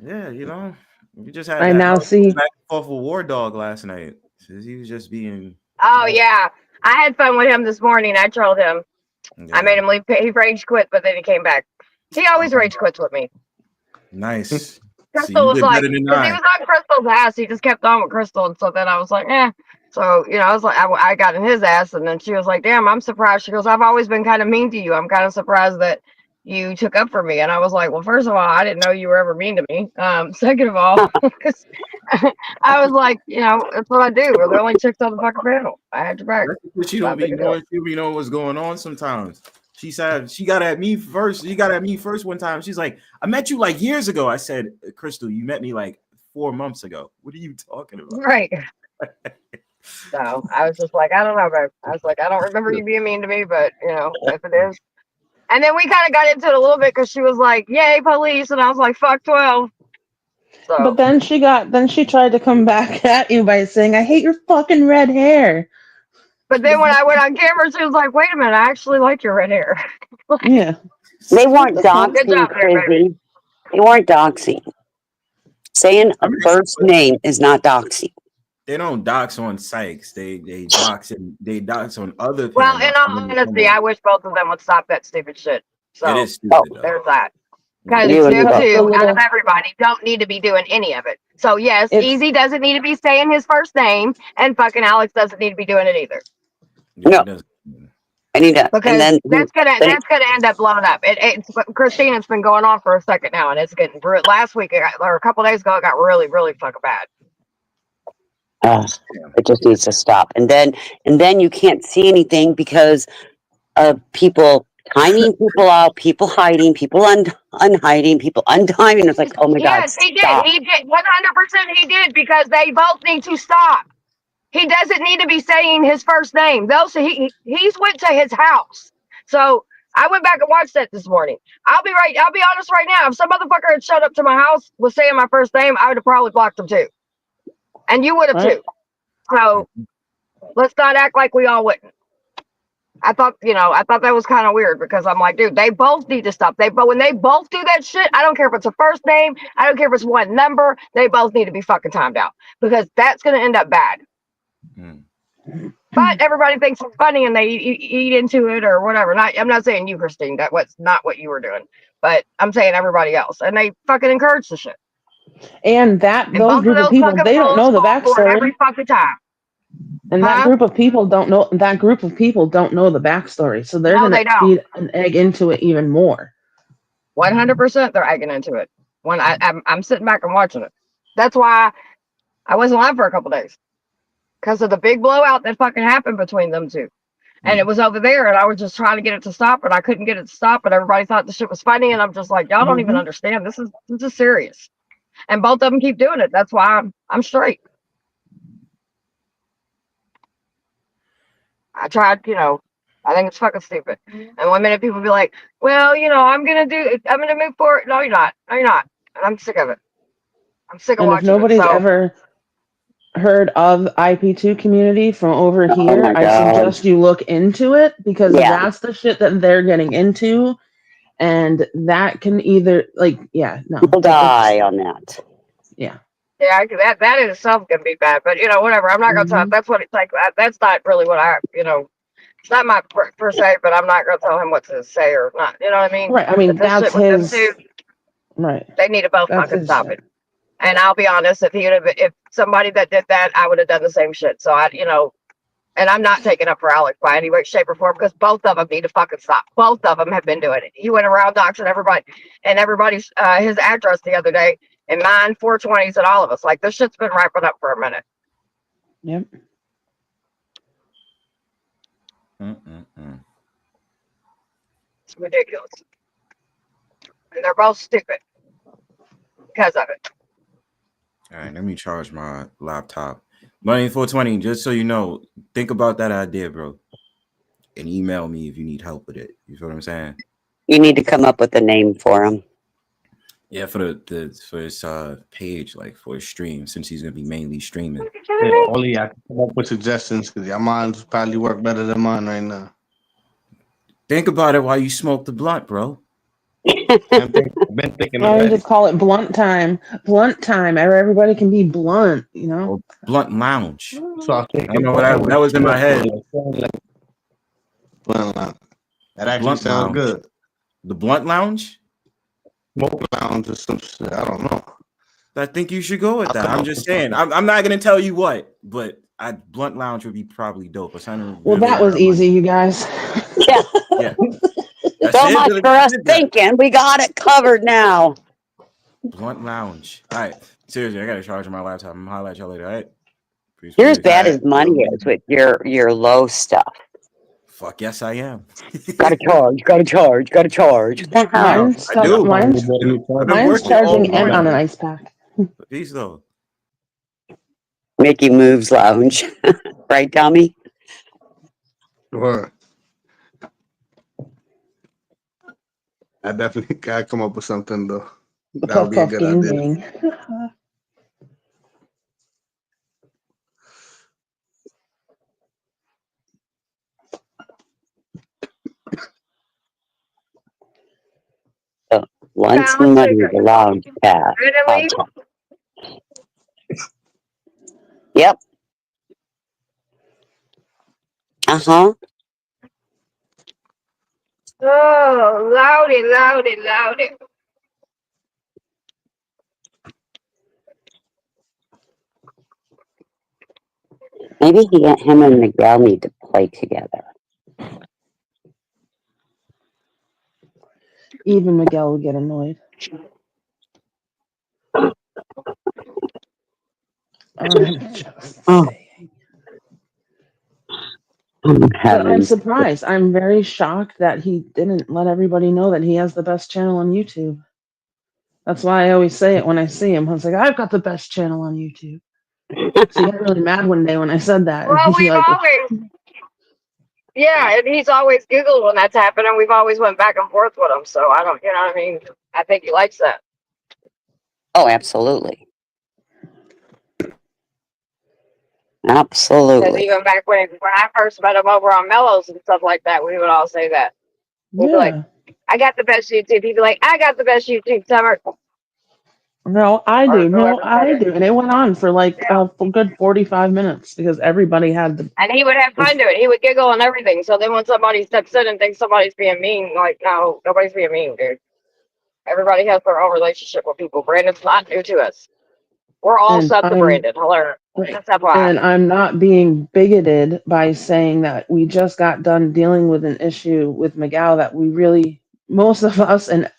Yeah, you know, we just had I that now see. back and forth with War Dog last night. Since he was just being. Oh, yeah. I had fun with him this morning. I trolled him. I made him leave. He rage quit, but then he came back. He always rage quits with me. Nice. See, Crystal you was did like, better than because he I. was on Crystal's ass. He just kept on with Crystal. And so then I was like, eh. So, I was like, I got in his ass. And then she was like, damn, I'm surprised. She goes, I've always been kind of mean to you. I'm kind of surprised that, you took up for me. And I was like, well, first of all, I didn't know you were ever mean to me. Second of all, 'cause I was like, you know, that's what I do. We're the only chicks on the fucking panel. I had your back. But she Not don't big be a deal. knowing. She be knowing what's going on sometimes. She said she got at me first. She got at me first one time. She's like, I met you like years ago. I said, Crystal, you met me like 4 months ago. What are you talking about? Right. So I was just like, I don't know, babe. I was like, I don't remember you being mean to me, but you know, if it is. And then we kind of got into it a little bit because she was like, yay, police. And I was like, fuck 12. So, But then she tried to come back at you by saying, I hate your fucking red hair. but then when I went on camera, she was like, wait a minute, I actually like your red hair. Yeah. They weren't Good doxing, job there, Chrissy. They weren't doxing. Saying a first name is not doxing. They don't dox on Sykes. They dox on other. Well, in all panels. honesty, I wish both of them would stop that stupid shit. So It is stupid. though. there's that. Because You and you me both. two, out of everybody, don't need to be doing any of it. So yes, It's- Easy doesn't need to be saying his first name, and fucking Alex doesn't need to be doing it either. Yeah, No. it does. I need to, Because and then that's gonna end up blowing up. Christine, it's been going on for a second now, and it's getting last week or a couple days ago, it got really, really fucking bad. it just needs to stop. And then you can't see anything because of people timing people out, people hiding, people unhiding, people untiming. It's like, oh my God, Yes, he did. stop. He did. 100% he did, because they both need to stop. He doesn't need to be saying his first name. Those he's went to his house. So I went back and watched that this morning. I'll be honest right now. If some motherfucker had showed up to my house was saying my first name, I would have probably blocked him too. And you would have Right. too. So let's not act like we all wouldn't. I thought that was kind of weird, because I'm like, dude, they both need to stop. But when they both do that shit, I don't care if it's a first name, I don't care if it's one number, they both need to be fucking timed out, because that's gonna end up bad. Mm. But everybody thinks it's funny and they eat into it or whatever. I'm not saying you, Christine, that was not what you were doing, but I'm saying everybody else, and they fucking encourage the shit. And that And those both group of of those people, fucking they don't know the fools fall for it backstory. every fucking time. And that Huh? group of people don't know the backstory. So they're No, gonna they don't. feed an egg into it even more. 100% they're egging into it. When I'm sitting back and watching it. That's why I wasn't live for a couple days, because of the big blowout that fucking happened between them two. And it was over there, and I was just trying to get it to stop, and I couldn't get it to stop, but everybody thought the shit was funny, and I'm just like, y'all don't even understand. This is serious. And both of them keep doing it. That's why I'm straight. I tried, I think it's fucking stupid. And 1 minute people be like, well, I'm gonna move forward. No, you're not. No, you're not. And I'm sick of it. I'm sick of And if watching nobody's it. So, ever heard of IP2 community from over here, my I God. suggest you look into it, because Yeah. that's the shit that they're getting into. And that can either People die on that. yeah, that in itself can be bad. But whatever. I'm not gonna tell. That's what it's like. That's not really what it's not my per se. But I'm not gonna tell him what to say or not. You know what I mean? Right. I mean, But this that's shit with them his two, right. they need to both That's fucking his stop shit. it. And I'll be honest, if somebody that did that, I would have done the same shit. So and I'm not taking up for Alex by any way, shape, or form, because both of them need to fucking stop. Both of them have been doing it. He went around doxing everybody, and everybody's his address the other day, and mine, 420s, and all of us. Like, this shit's been wrapping up for a minute. Yep. It's ridiculous. And they're both stupid because of it. All right, let me charge my laptop. Money 420, just so you know, think about that idea, bro. And email me if you need help with it. You feel what I'm saying? You need to come up with a name for him. Yeah, for for his page, like for his stream, since he's gonna be mainly streaming. Yeah, only I can come up with suggestions, because your minds probably work better than mine right now. Think about it while you smoke the blunt, bro. I've been thinking Why don't you of that. just call it blunt time? Blunt time. Everybody can be blunt, Or blunt lounge. So I I don't know what that was in my head. That actually Blunt sounds lounge. good. The blunt lounge? Smoke lounge or some shit. I don't know. I think you should go with that. I'm just saying. I'm not gonna tell you what, but blunt lounge would be probably dope. Well, that was easy, you guys. Yeah. Yeah. That's So it? much Really for us did that. thinking. We got it covered now. Blunt Lounge. All right. Seriously, I gotta charge my laptop. I'm gonna holler at y'all later. All right. Peace, You're as peace. bad Alright, as money is with your low stuff. Fuck yes, I am. Gotta charge. What the hell? Mine's I do. mine's I've been mine's working all charging and morning. on an ice pack. Peace though. Mickey Moves Lounge. Right, dummy? Word. I definitely gotta come up with something though. The That would Puff be a Puff good Gang idea. Gang. Lunch Found and a money, cigarette. the lounge path. Really? Yep. Uh-huh. Oh, loudy. Maybe him and Miguel need to play together. Even Miguel would get annoyed. I'm just Oh. saying. Oh, But I'm heavens. surprised. I'm very shocked that he didn't let everybody know that he has the best channel on YouTube. That's why I always say it when I see him. I was like, I've got the best channel on YouTube. So he got really mad one day when I said that. And Well, he we've like, always, yeah, and he's always giggled when that's happened, and we've always went back and forth with him. So I don't, you know what I mean? I think he likes that. Oh, absolutely. Because Absolutely. even back when I first met him over on Mellows and stuff like that, we would all say that. We'd be like, yeah. I got the best YouTube. He'd be like, I got the best YouTube, Summer. No, I Or do. No, whoever I said it. do. And it went on for like Yeah. a good 45 minutes because everybody had the. And he would have fun to it. He would giggle and everything. So then when somebody steps in and thinks somebody's being mean, like, no, nobody's being mean, dude. Everybody has their own relationship with people. Brandon's not new to us. We're all And sub to I'm Brandon. Hello. right. That's FYI. And I'm not being bigoted by saying that we just got done dealing with an issue with Miguel that we really, most of us, and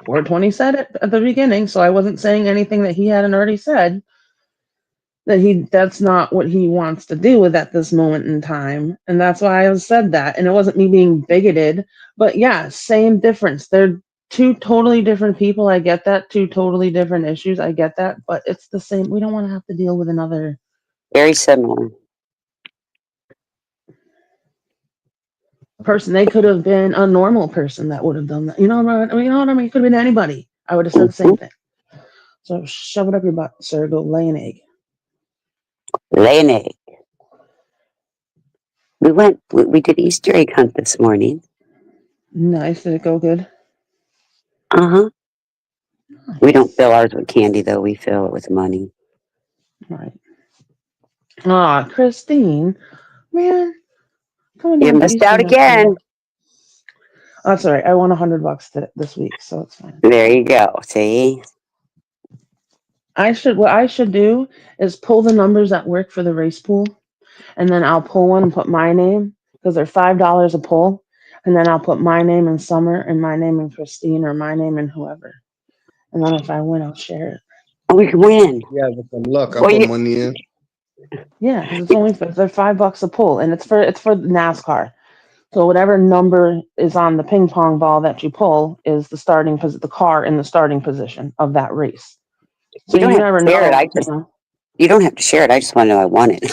420 said it at the beginning, so I wasn't saying anything that he hadn't already said. That's not what he wants to do with at this moment in time. And that's why I said that. And it wasn't me being bigoted, but yeah, same difference. They're two totally different people. I get that. Two totally different issues. I get that. But it's the same. We don't want to have to deal with another Very similar. person. They could have been a normal person that would have done that. You know what I mean? It could have been anybody. I would have said the same thing. So shove it up your butt, sir. Go lay an egg. Lay an egg. We did Easter egg hunt this morning. Nice. Did it go good? Uh-huh. We don't fill ours with candy, though. We fill it with money. Right. Ah, Christine. Man. Coming You down to missed Easter out next week. again. Oh, that's all right. I won $100 this week, so it's fine. There you go. See? What I should do is pull the numbers that work for the race pool, and then I'll pull one and put my name because they're $5 a pull, and then I'll put my name in Summer and my name in Christine or my name in whoever, and then if I win, I'll share it. Oh, we can win. Yeah, with some luck, I Well, put you- money in. Yeah, because it's only they're $5 a pull, and it's for NASCAR. So whatever number is on the ping pong ball that you pull is the car in the starting position of that race. So You don't have never to share know. it. You don't have to share it. I just want to know I won it.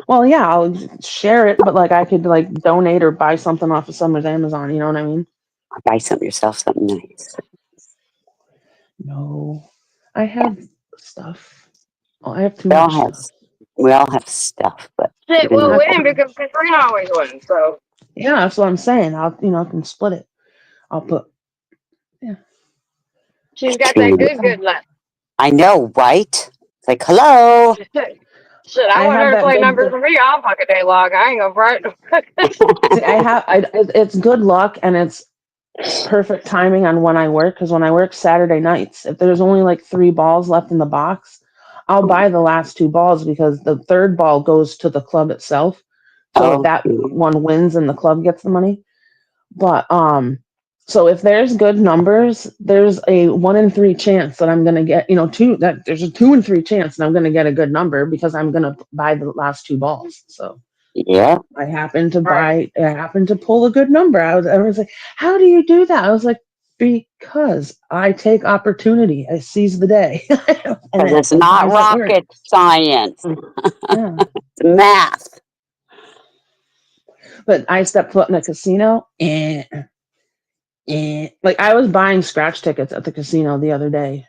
Well, yeah, I'll share it, but like I could like donate or buy something off of Summer's Amazon. You know what I mean? Buy something yourself, something nice. No, I have stuff. Oh, I have too We all much have, stuff. we all have stuff, but Shit, we'll win because Katrina always wins. So Yeah, that's what I'm saying. I can split it. I'll put. she's got that good left. I know, right? It's like, hello. Shit, I I want have her to that play good- numbers for me all fucking day long. I ain't gonna front. See, it's good luck and it's perfect timing on when I work because when I work Saturday nights, if there's only like 3 balls left in the box, I'll buy the last 2 balls because the third ball goes to the club itself. So if that one wins and the club gets the money. But so if there's good numbers, there's a 1 in 3 chance that I'm gonna get, there's a 2 in 3 chance that I'm gonna get a good number because I'm gonna buy the last 2 balls. So Yeah. I happened to Right. pull a good number. Everyone's like, how do you do that? I was like, because I take opportunity. I seize the day. And Because it's not sometimes it works. rocket science. Yeah. It's math. But I stepped foot in a casino like I was buying scratch tickets at the casino the other day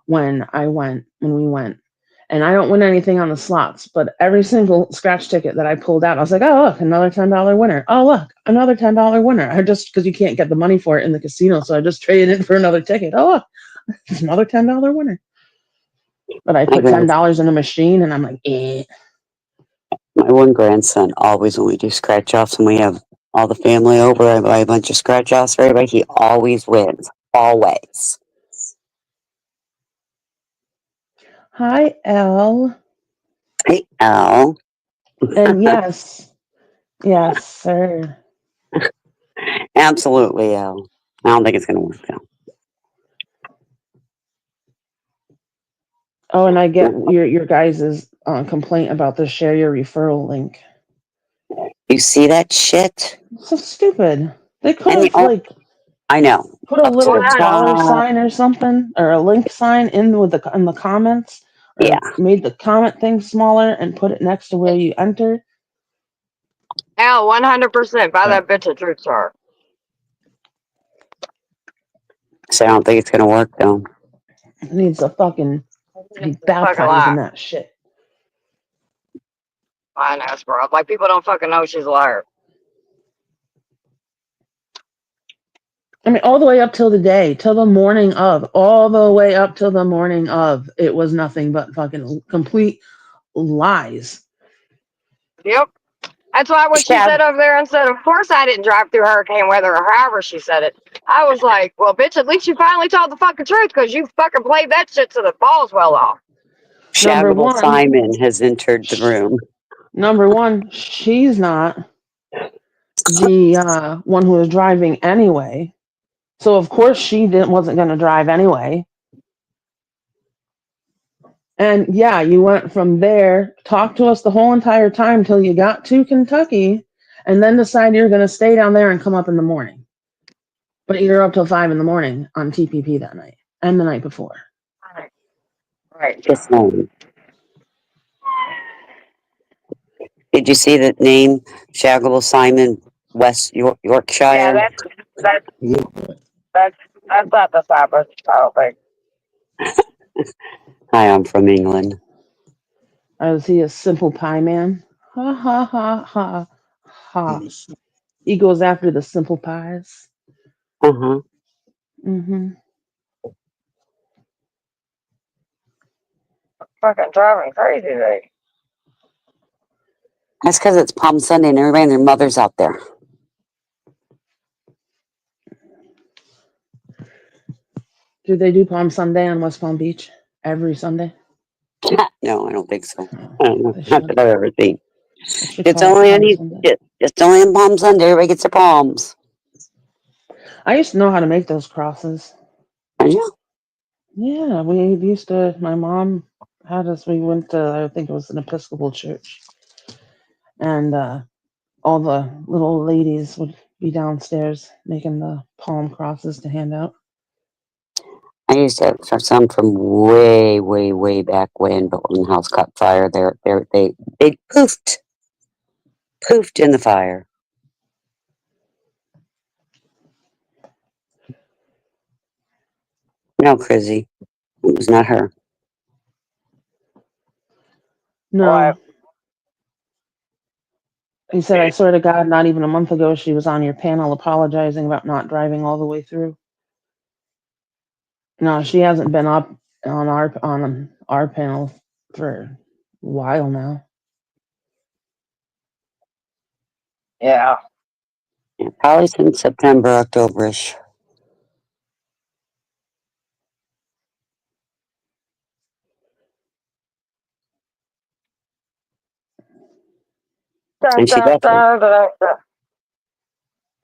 when we went. And I don't win anything on the slots, but every single scratch ticket that I pulled out, I was like, oh, look, another $10 winner. Oh, look, another $10 winner. I just, because you can't get the money for it in the casino. So I just traded it for another ticket. Oh, look, it's another $10 winner. But I put $10 in a machine and I'm like, eh. My one grandson always, when we do scratch offs and we have all the family over, I buy a bunch of scratch offs for everybody. He always wins. Always. Hi, Elle. Hey, Al. And yes, sir. Absolutely, Al. I don't think it's going to work though. Oh, and I get your guys' complaint about the share your referral link. You see that shit? So stupid. They could And have I know. put a Up to little the dollar top. sign or something, or a link sign in the comments, or Yeah. made the comment thing smaller and put it next to where you enter. Al, 100% buy that bitch a truth star. So I don't think it's going to work though. It needs to fucking be Fucking baptized in lie. that shit. I know, bro. Like, people don't fucking know she's a liar. I mean, all the way up till the day, till the morning of, all the way up till the morning of, it was nothing but fucking complete lies. Yep. That's why when she Yeah. said over there and said, of course I didn't drive through hurricane weather or however she said it, I was like, well, bitch, at least you finally told the fucking truth because you fucking played that shit to the balls well off. Number Shaggable one, Simon has entered the room. she's not the one who was driving anyway. So of course she wasn't going to drive anyway. And yeah, you went from there, talked to us the whole entire time till you got to Kentucky, and then decided you're going to stay down there and come up in the morning. But you're up till 5 in the morning on TPP that night and the night before. Right. Just saying. Did you see the name Shaggable Simon, West Yorkshire? Yeah, that's not the Sabbath, I don't think. Hi, I'm from England. Is he a simple pie man? Ha ha ha ha ha. He goes after the simple pies. Uh-huh. Mm-hmm. Fucking driving crazy today. That's because it's Palm Sunday and everybody and their mother's out there. Do they do Palm Sunday on West Palm Beach every Sunday? No, I don't think so. No, I don't know. they Not should. that I've ever seen. They should It's call it only on Palm Sunday. just only on Palm Sunday. Everybody gets their palms. I used to know how to make those crosses. Yeah. Yeah, we used to. My mom had us. We went to, I think it was an Episcopal church, and all the little ladies would be downstairs making the palm crosses to hand out. I used to have some from way, way, way back when, but when the house caught fire, they poofed in the fire. No, Chrissy, it was not her. No, What? he said, I swear to God, not even a month ago, she was on your panel apologizing about not driving all the way through. No, she hasn't been up on our panel for a while now. Yeah. Yeah, probably since September, October-ish. And she definitely,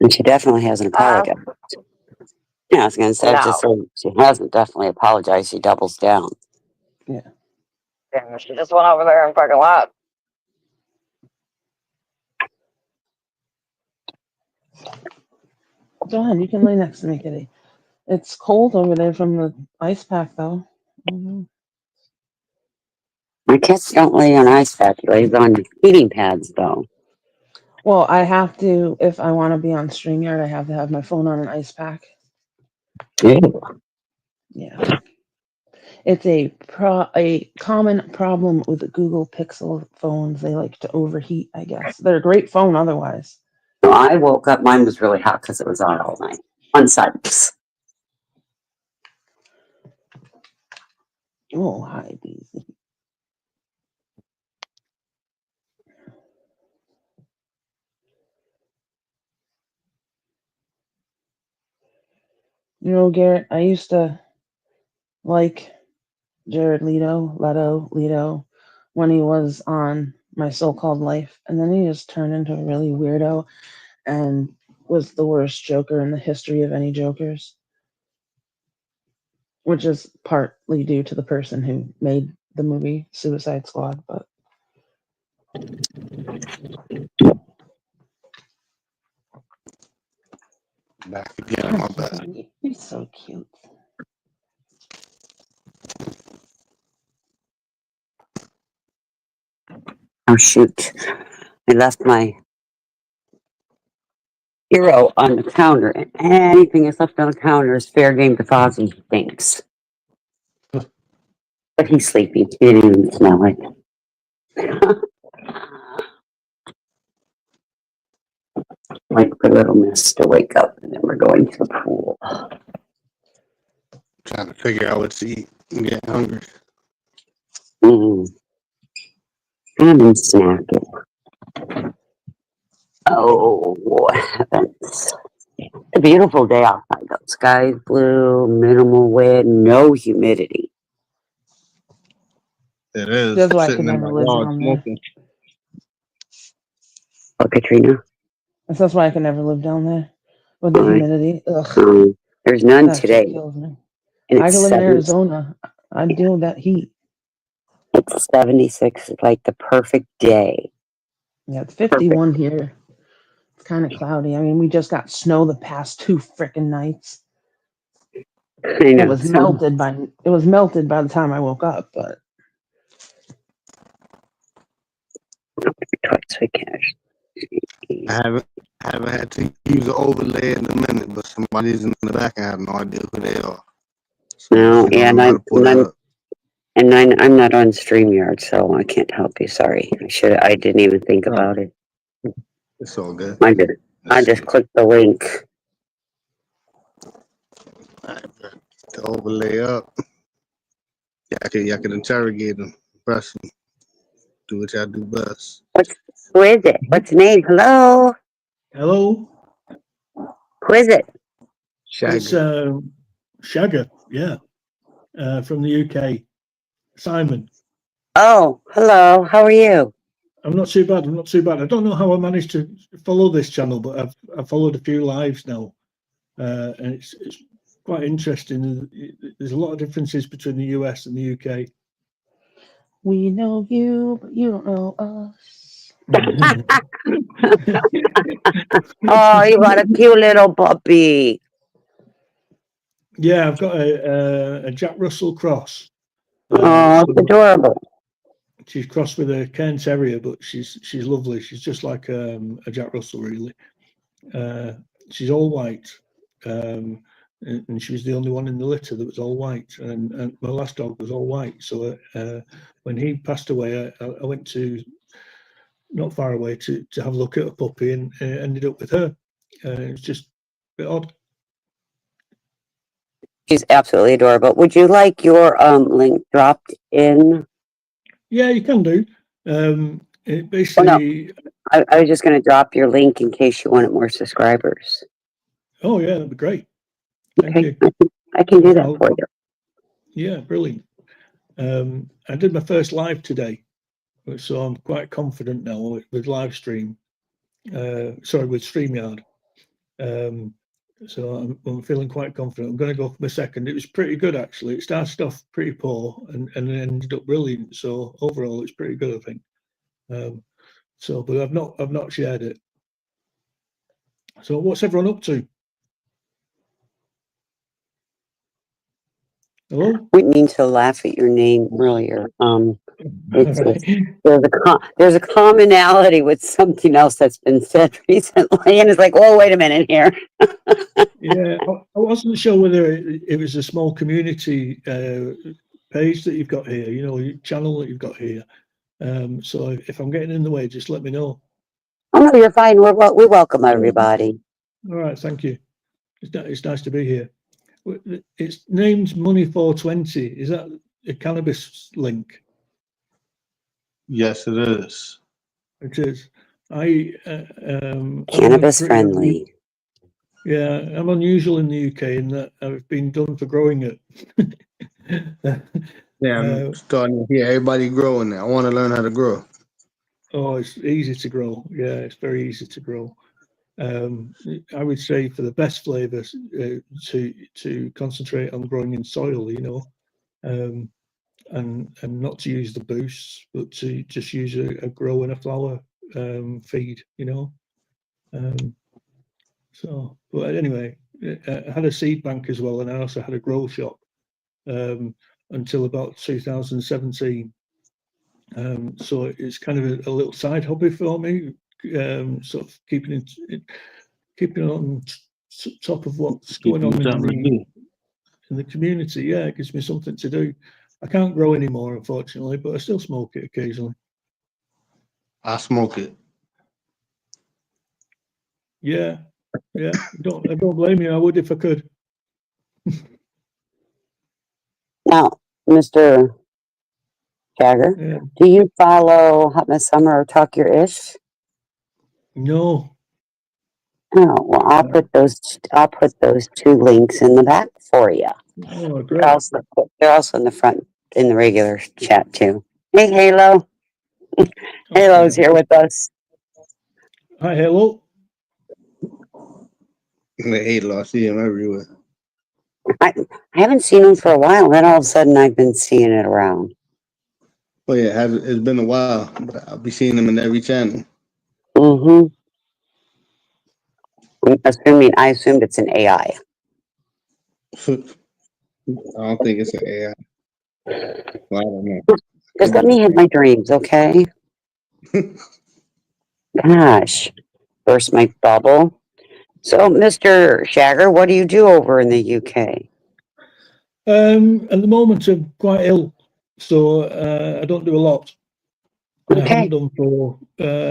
And she definitely hasn't apologized. Yeah, I was going to say, just say she hasn't definitely apologized. She doubles down. Yeah, she just went over there and fucking lied. Go ahead, you can lay next to me, kitty. It's cold over there from the ice pack, though. Mhm. My cats don't lay on ice pack. They lay on heating pads, though. Well, I have to, if I want to be on StreamYard, I have to have my phone on an ice pack. Ew. Yeah. It's a common problem with Google Pixel phones. They like to overheat, I guess. They're a great phone otherwise. So I woke up, mine was really hot because it was on all night. On Sundays. Oh, hi, Daisy. You know, Garrett, I used to like Jared Leto, when he was on My So-Called Life, and then he just turned into a really weirdo and was the worst Joker in the history of any Jokers, which is partly due to the person who made the movie Suicide Squad, but Back again, my bad. he's so cute. Oh, shoot. I left my hero on the counter, and anything that's left on the counter is fair game to Fozzie, he thinks. But he's sleepy. He didn't even smell it. Like the little miss to wake up, and then we're going to the pool. Trying to figure out what to eat. I'm getting hungry. Mm. I've been snacking. Oh, heavens. It's a beautiful day outside, though. Sky's blue, minimal wind, no humidity. It is. That's why I Sitting could in never my live yard down there. smoking. Oh, Katrina? That's why I could never live down there with the Right. humidity. Ugh, There's none that shit today, kills me. and I it's could live in 70, Arizona. I'd deal with that heat. it's 76. It's like the perfect day. Yeah, it's Perfect. 51 here. It's kind of cloudy. I mean, we just got snow the past 2 frickin' nights. I It know. was melted by the time I woke up, but Twice we cash. I haven't had to use an overlay in a minute, but somebody's in the back. I have no idea who they are. So No, if you don't and know how to pull that up. I'm not on StreamYard, so I can't help you. Sorry. I didn't even think about it. It's all good. I just clicked the link. To overlay up. Y'all can interrogate them, press them, do what y'all do best. Who is it? What's the name? Hello? Hello, Who is it? it's Shagger, yeah, from the UK. Simon. Oh, hello. How are you? I'm not too bad. I don't know how I managed to follow this channel, but I've followed a few lives now, and it's quite interesting. There's a lot of differences between the US and the UK. we know you, but you don't know us. Oh, you got a cute little puppy. Yeah, I've got a Jack Russell cross. Oh, it's adorable. She's crossed with a Cairn Terrier, but she's lovely. She's just like a Jack Russell, really. She's all white, and she was the only one in the litter that was all white. And my last dog was all white. So when he passed away, I went to not far away to have a look at a puppy, and ended up with her. It's just a bit odd. She's absolutely adorable. Would you like your link dropped in? Yeah, you can do. It basically. I was just going to drop your link in case you wanted more subscribers. Oh yeah, that'd be great. Thank you. I can do that for you. Yeah, brilliant. I did my first live today, so I'm quite confident now with live stream. With StreamYard. So I'm feeling quite confident. I'm going to go for my second. It was pretty good actually. It started off pretty poor and then ended up brilliant. So overall, it's pretty good, I think. But I've not shared it. So what's everyone up to? Hello? We mean to laugh at your name earlier. It's, Right. there's a commonality with something else that's been said recently, and it's like, oh, wait a minute here. Yeah, I wasn't sure whether it was a small community page that you've got here, your channel that you've got here. So if I'm getting in the way, just let me know. Oh no, you're fine. We welcome everybody. All right, thank you. It's nice to be here. It's named Money 420. Is that a cannabis link? Yes, it is. It is. Cannabis friendly. Yeah, I'm unusual in the UK in that I've been done for growing it. Yeah, I'm starting to hear everybody growing now. I want to learn how to grow. Oh, it's easy to grow. Yeah, it's very easy to grow. I would say for the best flavors to concentrate on growing in soil, and not to use the boosts, but to just use a grow and a flower feed, But anyway, I had a seed bank as well, and I also had a grow shop until about 2017. So it's kind of a little side hobby for me, sort of keeping on top of what's going on in the community. Yeah, it gives me something to do. I can't grow anymore, unfortunately, but I still smoke it occasionally. I smoke it. Yeah. I don't blame you. I would if I could. Now, Mr. Jagger, Yeah. do you follow Hot Mess Summer or Talk Your Ish? No. Oh, well, I'll put those two links in the back for you. Oh, great. They're also in the front in the regular chat too. Hey, Halo. Halo's here with us. Hi, Halo. Halo, I see him everywhere. I haven't seen him for a while. Then all of a sudden, I've been seeing it around. Oh yeah, it's been a while, but I'll be seeing him in every channel. Mm-hmm. I assumed it's an AI. I don't think it's an AI. Well, I don't know. Just let me have my dreams, okay? Gosh, burst my bubble. So, Mr. Shagger, what do you do over in the UK? At the moment, I'm quite ill, so I don't do a lot. And I haven't done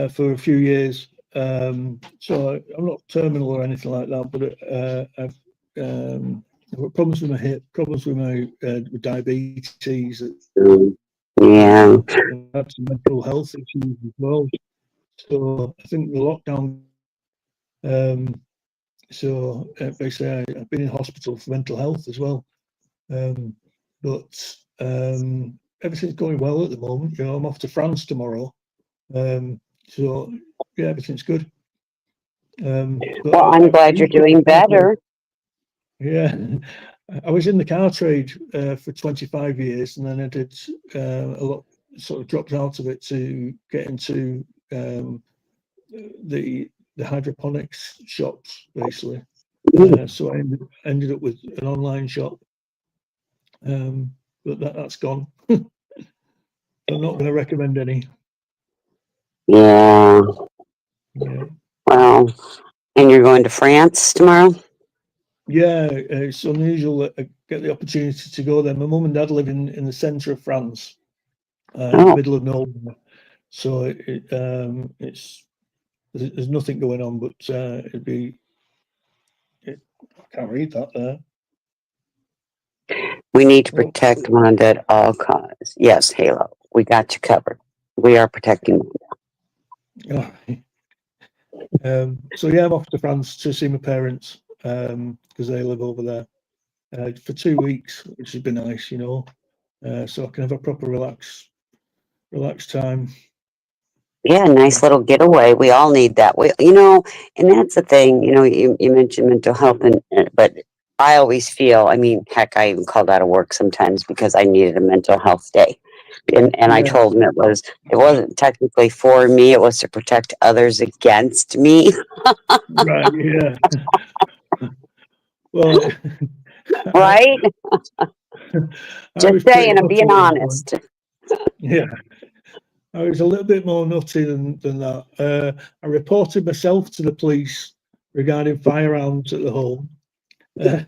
for a few years. So I'm not terminal or anything like that, but I've got problems with my hip, problems with my with diabetes. Yeah. I've had some mental health issues as well. So I think the lockdown. So basically, I've been in hospital for mental health as well. But everything's going well at the moment. I'm off to France tomorrow. So yeah, everything's good. Well, I'm glad you're doing better. Yeah, I was in the car trade for 25 years, and then I did a lot, sort of dropped out of it to get into the hydroponics shops, basically. So I ended up with an online shop, but that's gone. I'm not going to recommend any. Yeah. Yeah. Well, and you're going to France tomorrow? Yeah, it's unusual that I get the opportunity to go there. My mum and dad live in the centre of France, in the middle of nowhere. So there's nothing going on, but I can't read that there. We need to protect Wanda at all costs. Yes, Halo, we got you covered. We are protecting Wanda. So yeah, I'm off to France to see my parents because they live over there for 2 weeks, which has been nice, so I can have a proper relaxed time. Yeah, nice little getaway. We all need that. And that's the thing, you mentioned mental health but I always feel, I mean, heck, I even called out of work sometimes because I needed a mental health day. And I Yeah. told them it wasn't technically for me, it was to protect others against me. Right. Yeah. Well, Right? I Just was pretty saying, I'm nutty being at one point. honest. Yeah. I was a little bit more nutty than that. I reported myself to the police regarding firearms at the home. That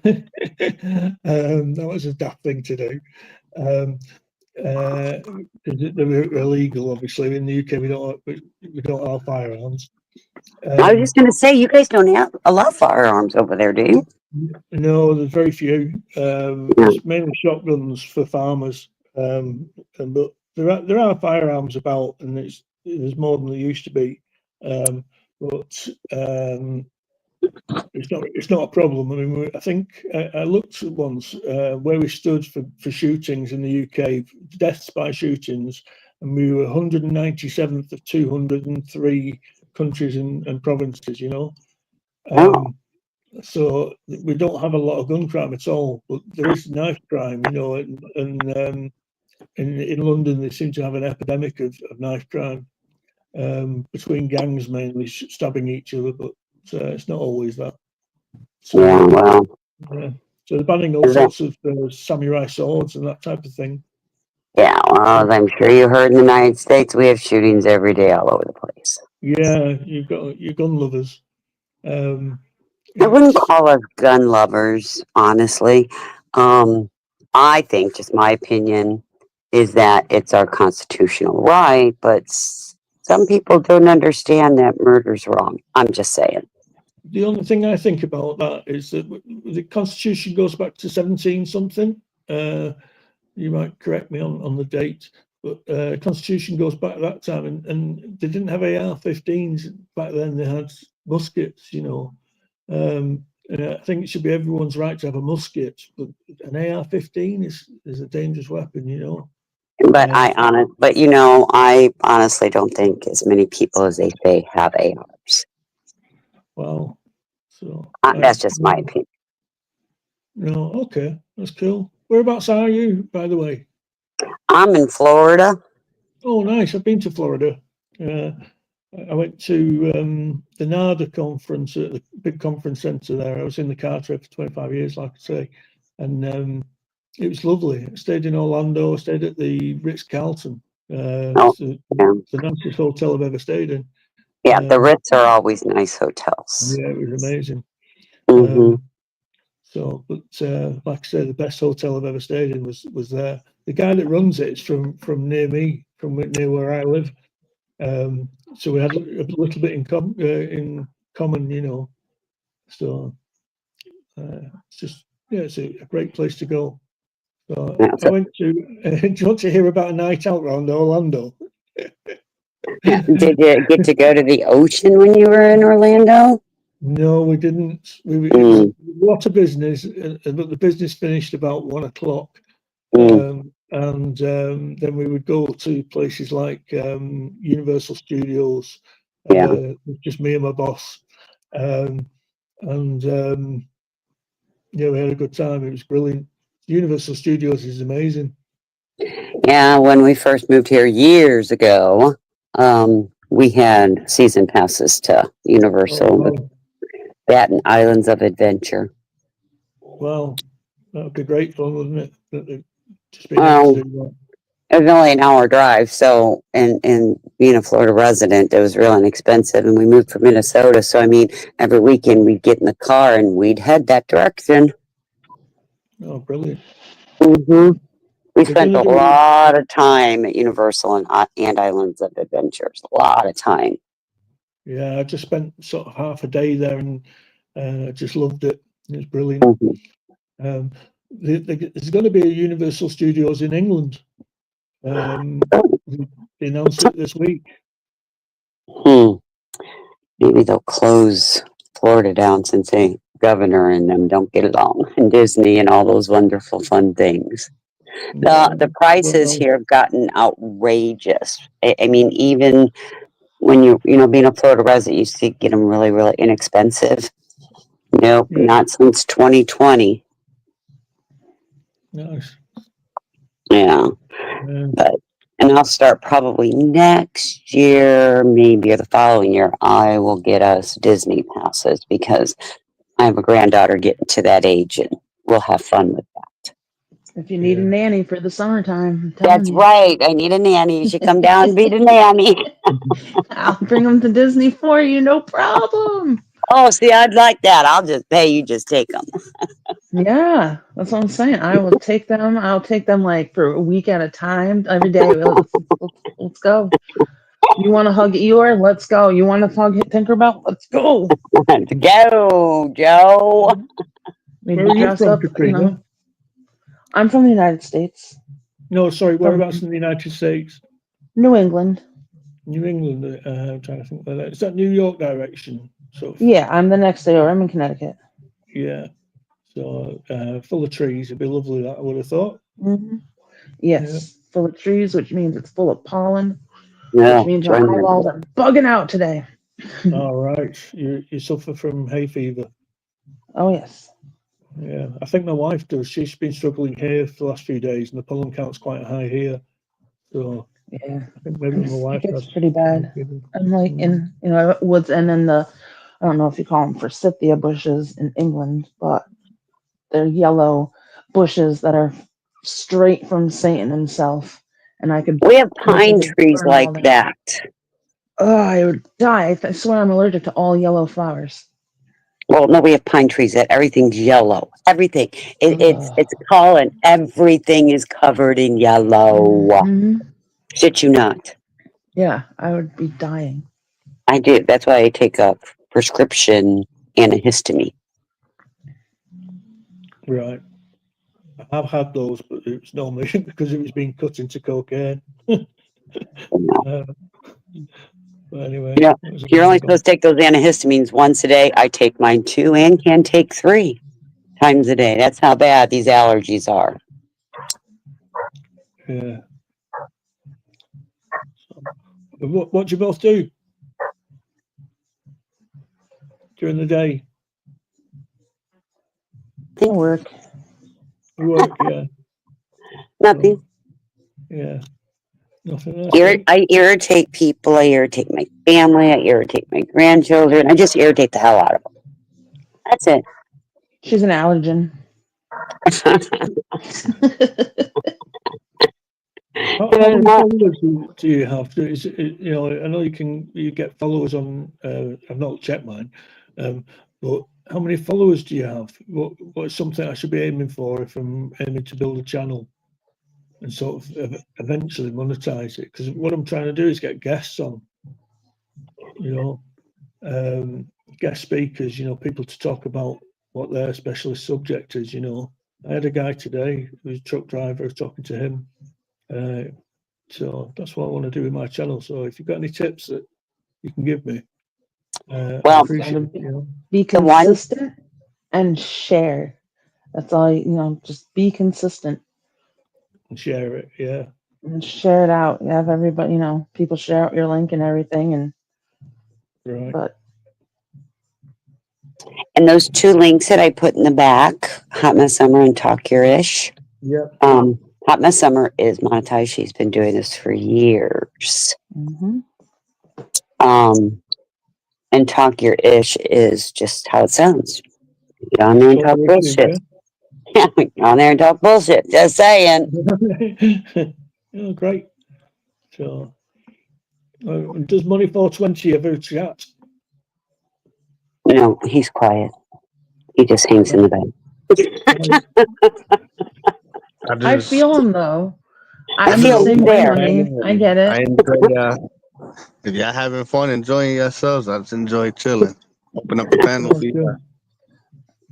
was a daft thing to do. 'Cause they were illegal, obviously. In the UK, we don't allow firearms. I was just going to say, you guys don't allow firearms over there, do you? No, there's very few. It's mainly shotguns for farmers. But there are firearms about, and there's more than there used to be. But it's not a problem. I mean, I think I looked at once where we stood for shootings in the UK, deaths by shootings, and we were 197th of 203 countries and provinces. Oh. So we don't have a lot of gun crime at all, but there is knife crime, and in London they seem to have an epidemic of knife crime between gangs, mainly stabbing each other, but it's not always that. So, Yeah, well, so they're banning all sorts of samurai swords and that type of thing. yeah, well, as I'm sure you heard in the United States, we have shootings every day all over the place. Yeah, you've got your gun lovers. I wouldn't call us gun lovers, honestly. I think, just my opinion, is that it's our constitutional right, but some people don't understand that murder's wrong. I'm just saying. The only thing I think about that is that the Constitution goes back to 17 something. You might correct me on the date, but Constitution goes back that time, and they didn't have AR-15s back then. They had muskets, I think it should be everyone's right to have a musket, but an AR-15 is a dangerous weapon, But I honestly don't think as many people as they say have ARs. Well, so That's just my opinion. No, okay, that's cool. Whereabouts are you, by the way? I'm in Florida. Oh, nice. I've been to Florida. I went to the NADA conference at the big conference center there. I was in the Carteret for 25 years, like I say, and it was lovely. I stayed in Orlando. I stayed at the Ritz-Carlton. It's the nicest hotel I've ever stayed in. Yeah, the Ritz are always nice hotels. Yeah, it was amazing. Mm-hmm. But like I say, the best hotel I've ever stayed in was there. The guy that runs it is from near me, from near where I live. So we had a little bit in common, So it's just it's a great place to go. So I went to. Do you want to hear about a night out around Orlando? Did you get to go to the ocean when you were in Orlando? No, we didn't. It was a lot of business, but the business finished about 1 o'clock. And then we would go to places like Universal Studios, just me and my boss. We had a good time. It was brilliant. Universal Studios is amazing. Yeah, when we first moved here years ago, we had season passes to Universal, that and Islands of Adventure. Well, that would be great fun, wouldn't it? It was only an hour drive, so and being a Florida resident, it was real inexpensive. And we moved from Minnesota, so I mean, every weekend we'd get in the car and we'd head that direction. Oh, brilliant! Mm-hmm. We spent a lot of time at Universal and Islands of Adventures. A lot of time. Yeah, I just spent sort of half a day there and just loved it. It was brilliant. Mm-hmm. There's going to be a Universal Studios in England. They announced it this week. Maybe they'll close Florida down since the governor and them don't get along, and Disney and all those wonderful fun things. The prices here have gotten outrageous. I mean, even when being a Florida resident, you used to get them really, really inexpensive. Nope, Yeah. not since 2020. Nice. Yeah. Um, And I'll start probably next year, maybe, or the following year. I will get us Disney passes because I have a granddaughter getting to that age, and we'll have fun with that. If you need a Yeah. nanny for the summertime, I'm telling That's you. right. I need a nanny. You should come down and be the nanny. I'll bring them to Disney for you, no problem. Oh, see, I'd like that. I'll just pay you. Just take them. Yeah, that's what I'm saying. I will take them. I'll take them like for a week at a time, every day. Let's go. You want to hug Eeyore? Let's go. You want to hug Tinkerbell? Let's go. Go, Joe. We Where are you dress from, up, Katrina? I'm from the United States, No, sorry, from whereabouts in the United States? New England. New England. I'm trying to think where that is. That New York direction, sort of. Yeah, I'm the next day over. I'm in Connecticut. Yeah. So full of trees. It'd be lovely. That I would have thought. Hmm Yes, full of trees, which means it's full of pollen, Yeah. which means my eyeballs are bugging out today. All right. You suffer from hay fever. Oh yes. Yeah, I think my wife does. She's been struggling here for the last few days, and the pollen count's quite high here. So Yeah, I think maybe my wife it gets has. pretty bad. I'm like in woods, and then I don't know if you call them forsythia bushes in England, but they're yellow bushes that are straight from Satan himself, and I could. We have wish I pine could trees burn all like that. Oh, I would die. I swear I'm allergic to all yellow flowers. Well, no, we have pine trees that everything's yellow. Everything. It's Ugh. pollen. Everything is covered in yellow. Mhm. Shit you not. Yeah, I would be dying. I do. That's why I take a prescription antihistamine. Right. I've had those, but it's normally because it was being cut into cocaine. But anyway, Yeah, it was a you're while only ago. supposed to take those antihistamines once a day. I take mine 2 and can take 3 times a day. That's how bad these allergies are. Yeah. So, what do you both do during the day? Work. You work, yeah. Nothing. Yeah. Nothing else. I irritate people. I irritate my family. I irritate my grandchildren. I just irritate the hell out of them. That's it. She's an allergen. How many followers do you have? Is it, I know you get followers on. I've not checked mine, but how many followers do you have? What's something I should be aiming for if I'm aiming to build a channel and sort of eventually monetize it? Because what I'm trying to do is get guests on. Guest speakers. People to talk about what their specialist subject is. I had a guy today who's a truck driver talking to him. So that's what I want to do with my channel. So if you've got any tips that you can give me, I Well, appreciate it. Be consistent and share. That's all. Just be consistent And share it. Yeah. and share it out. You have everybody. People share out your link and everything. And Right. but And those 2 links that I put in the back, Hot Mess Summer and Talk Your Ish. Yeah. Hot Mess Summer is monetized. She's been doing this for years. mhm. And Talk Your Ish is just how it sounds. Get on there and talk bullshit. Yeah, get on there and talk bullshit. Just saying. Oh, great. So, does Money 420 ever chat? No, he's quiet. He just hangs in the bed. I feel him though. I I'm feel the same him way, there. honey. I get it. I enjoy, if y'all having fun, enjoying yourselves, I just enjoy chilling. Open up the panel for you.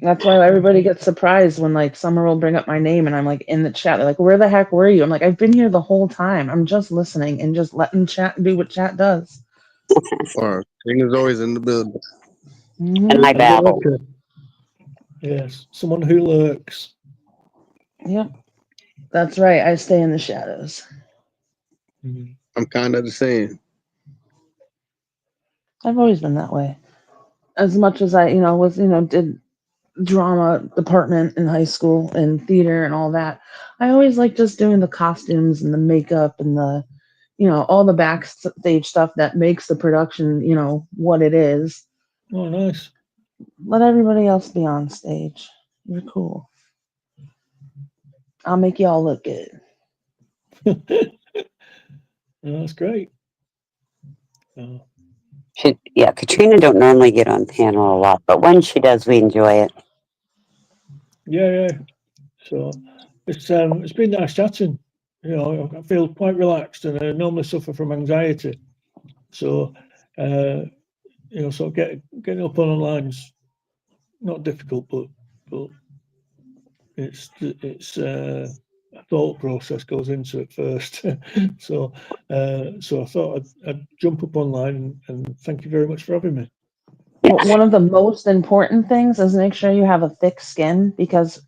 That's why everybody gets surprised when like Summer will bring up my name and I'm like in the chat. They're like, "Where the heck were you?" I'm like, "I've been here the whole time. I'm just listening and just letting chat do what chat does." Or King is always in the building. And my babble. Yes, someone who lurks. Yep, that's right. I stay in the shadows. I'm kind of the same. I've always been that way. As much as I, did drama department in high school and theater and all that, I always like just doing the costumes and the makeup and the, all the backstage stuff that makes the production, what it is. Oh, nice. Let everybody else be on stage. You're cool. I'll make y'all look good. Yeah, that's great. Oh, Katrina don't normally get on panel a lot, but when she does, we enjoy it. yeah. So it's been nice chatting. I feel quite relaxed, and I normally suffer from anxiety. So so getting up online's not difficult, but it's a thought process goes into it first. so I thought I'd jump up online, and thank you very much for having me. One of the most important things is make sure you have a thick skin, because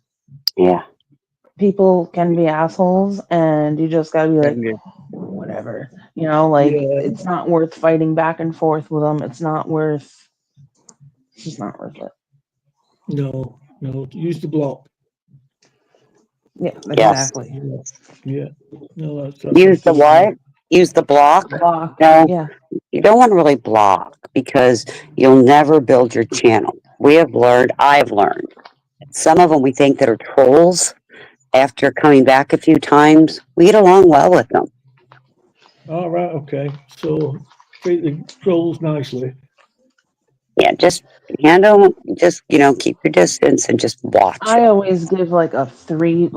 people can be assholes, and you just gotta be like, whatever. It's not worth fighting back and forth with them. It's just not worth it. No, use the block. Yeah, exactly. Yeah. No, that's Use the what? Use the block? Block. No, Yeah. you don't want to really block, because you'll never build your channel. I've learned, some of them we think that are trolls, after coming back a few times, we get along well with them. All right, okay. So treat the trolls nicely. Yeah, just keep your distance and just watch. I always give like a 3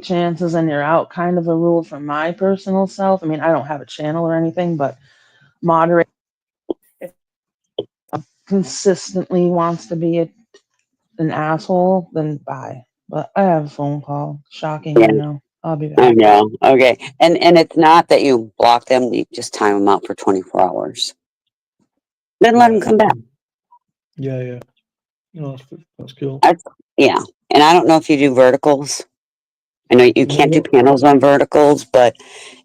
chances and you're out kind of a rule for my personal self. I mean, I don't have a channel or anything, but moderate consistently wants to be an asshole, then bye. But I have a phone call. Shocking, I know. I'll be back. I know. Okay. And it's not that you block them, you just time them out for 24 hours. Then let them come back. Yeah. No, that's cool. Yeah. And I don't know if you do verticals. I know you can't do panels on verticals, but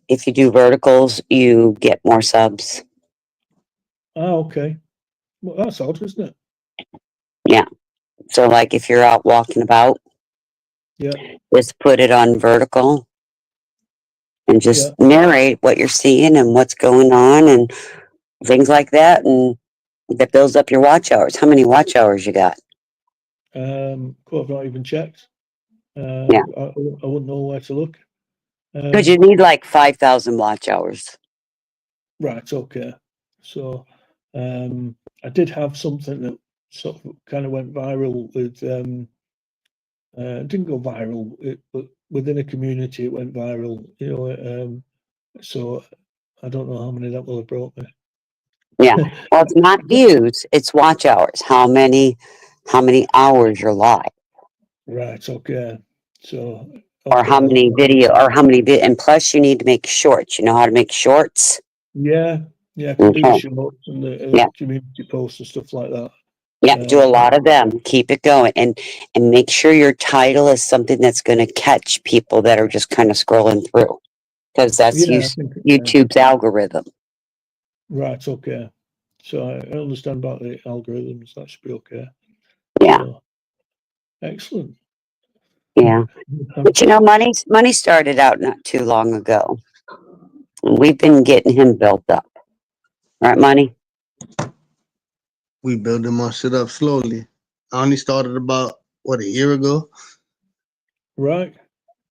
if you do verticals, you get more subs. Oh, okay. Well, that's odd, isn't it? Yeah. So like if you're out walking about, just put it on vertical and just narrate what you're seeing and what's going on and things like that. And that builds up your watch hours. How many watch hours you got? Cool, I've not even checked. I wouldn't know where to look. Because you need like 5,000 watch hours. Right, okay. So I did have something that sort of kind of went viral with it didn't go viral, but within a community it went viral, so I don't know how many that will have brought me. Yeah. Well, it's not views, it's watch hours. How many hours you're live. Right, okay. So or how many and plus you need to make shorts. You know how to make shorts? Yeah, I can do the shorts and the community posts and stuff like that. Yeah, do a lot of them. Keep it going, and make sure your title is something that's going to catch people that are just kind of scrolling through, because that's YouTube's algorithm. Right. Okay. So I understand about the algorithms. That should be okay. Yeah. So, excellent. Yeah. But money started out not too long ago. We've been getting him built up. Right, Money? We building my shit up slowly. I only started about, a year ago? Right.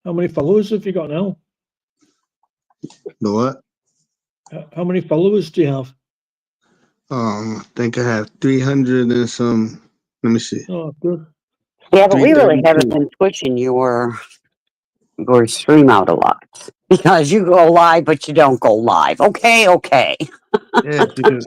How many followers have you got now? The what? How many followers do you have? I think I have 300 and some. Let me see. Oh, good. Yeah, but we really haven't been pushing your stream out a lot, because you go live, but you don't go live. Okay. Yeah, because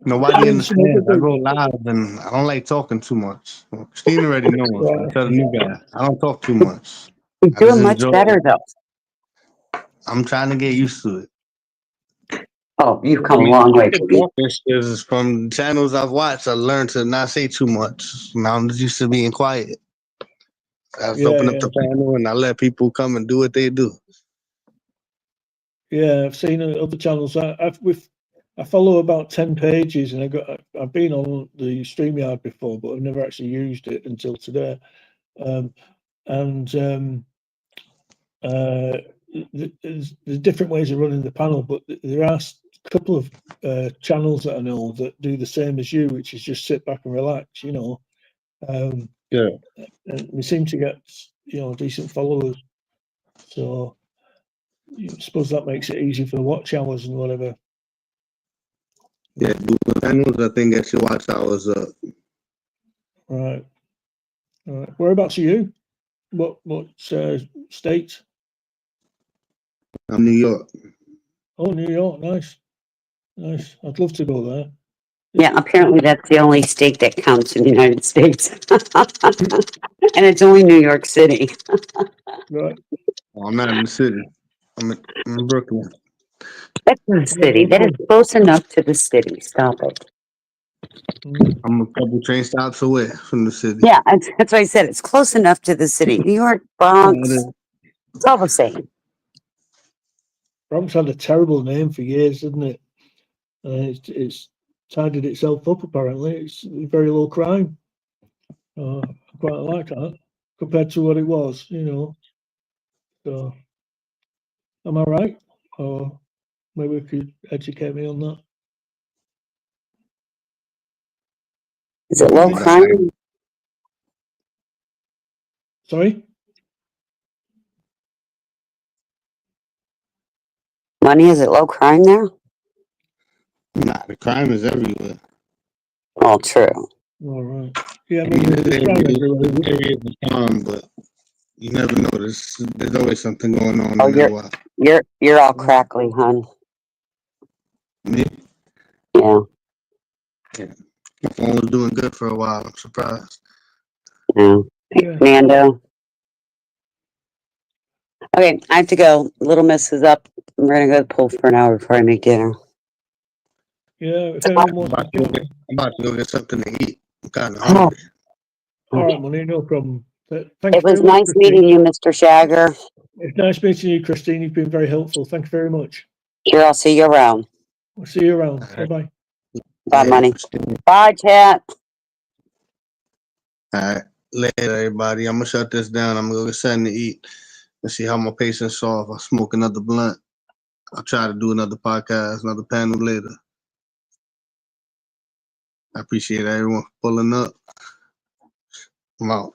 nobody understands. I go live and I don't like talking too much. Well, Christine already knows. I tell the new guy, I don't talk too much. You're doing much better though. I'm trying to get used to it. Oh, you've come a long way. Is from channels I've watched, I learned to not say too much. Now I'm just used to being quiet. I just open up the panel and I let people come and do what they do. Yeah, I've seen other channels. I've I follow about 10 pages, and I've been on the StreamYard before, but I've never actually used it until today. There's different ways of running the panel, but there are a couple of channels that I know that do the same as you, which is just sit back and relax, you know. Yeah. And we seem to get, you know, decent followers. So I suppose that makes it easy for the watch hours and whatever. Yeah, doing panels, I think gets your watch hours up. Right. All right. Whereabouts are you? What state? I'm New York. Oh, New York. Nice. Nice. I'd love to go there. Yeah, apparently that's the only state that counts in the United States. And it's only New York City. Right. Oh, I'm not in the city. I'm in Brooklyn. That's the city. That is close enough to the city. Stop it. I'm a couple train stops away from the city. Yeah, that's why I said it's close enough to the city. New York, Bronx, it's all the same. Bronx had a terrible name for years, didn't it? It's tidied itself up, apparently. It's very low crime. I quite like that compared to what it was, you know. So, am I right? Or maybe you could educate me on that. Is it low crime? Sorry? Money, is it low crime there? Nah, the crime is everywhere. Oh, true. All right. Yeah, I mean, maybe it's crime everywhere. areas of calm, but you never know. There's always something going on Oh, in there. While. You're all crackly, hon. Me, Yeah. my phone was doing good for a while. I'm surprised. Yeah. Yeah. Nando. Okay, I have to go. Little Miss is up. I'm gonna go to the pool for an hour before I make dinner. Yeah, if anyone wants to join. I'm about to go get something to eat. I'm kind of hungry. All right, money, no problem. Thanks It was very much, nice Christine. meeting you, Mr. Shagger. It's nice meeting you, Christine. You've been very helpful. Thank you very much. Sure, I'll see you around. I'll see you around. All right. Bye-bye. Bye, Yeah, money. Christine. Bye, chat. All right, later, everybody. I'm gonna shut this down. I'm gonna go get something to eat and see how my patience off. I'll smoke another blunt. I'll try to do another podcast, another panel later. I appreciate everyone for pulling up. I'm out.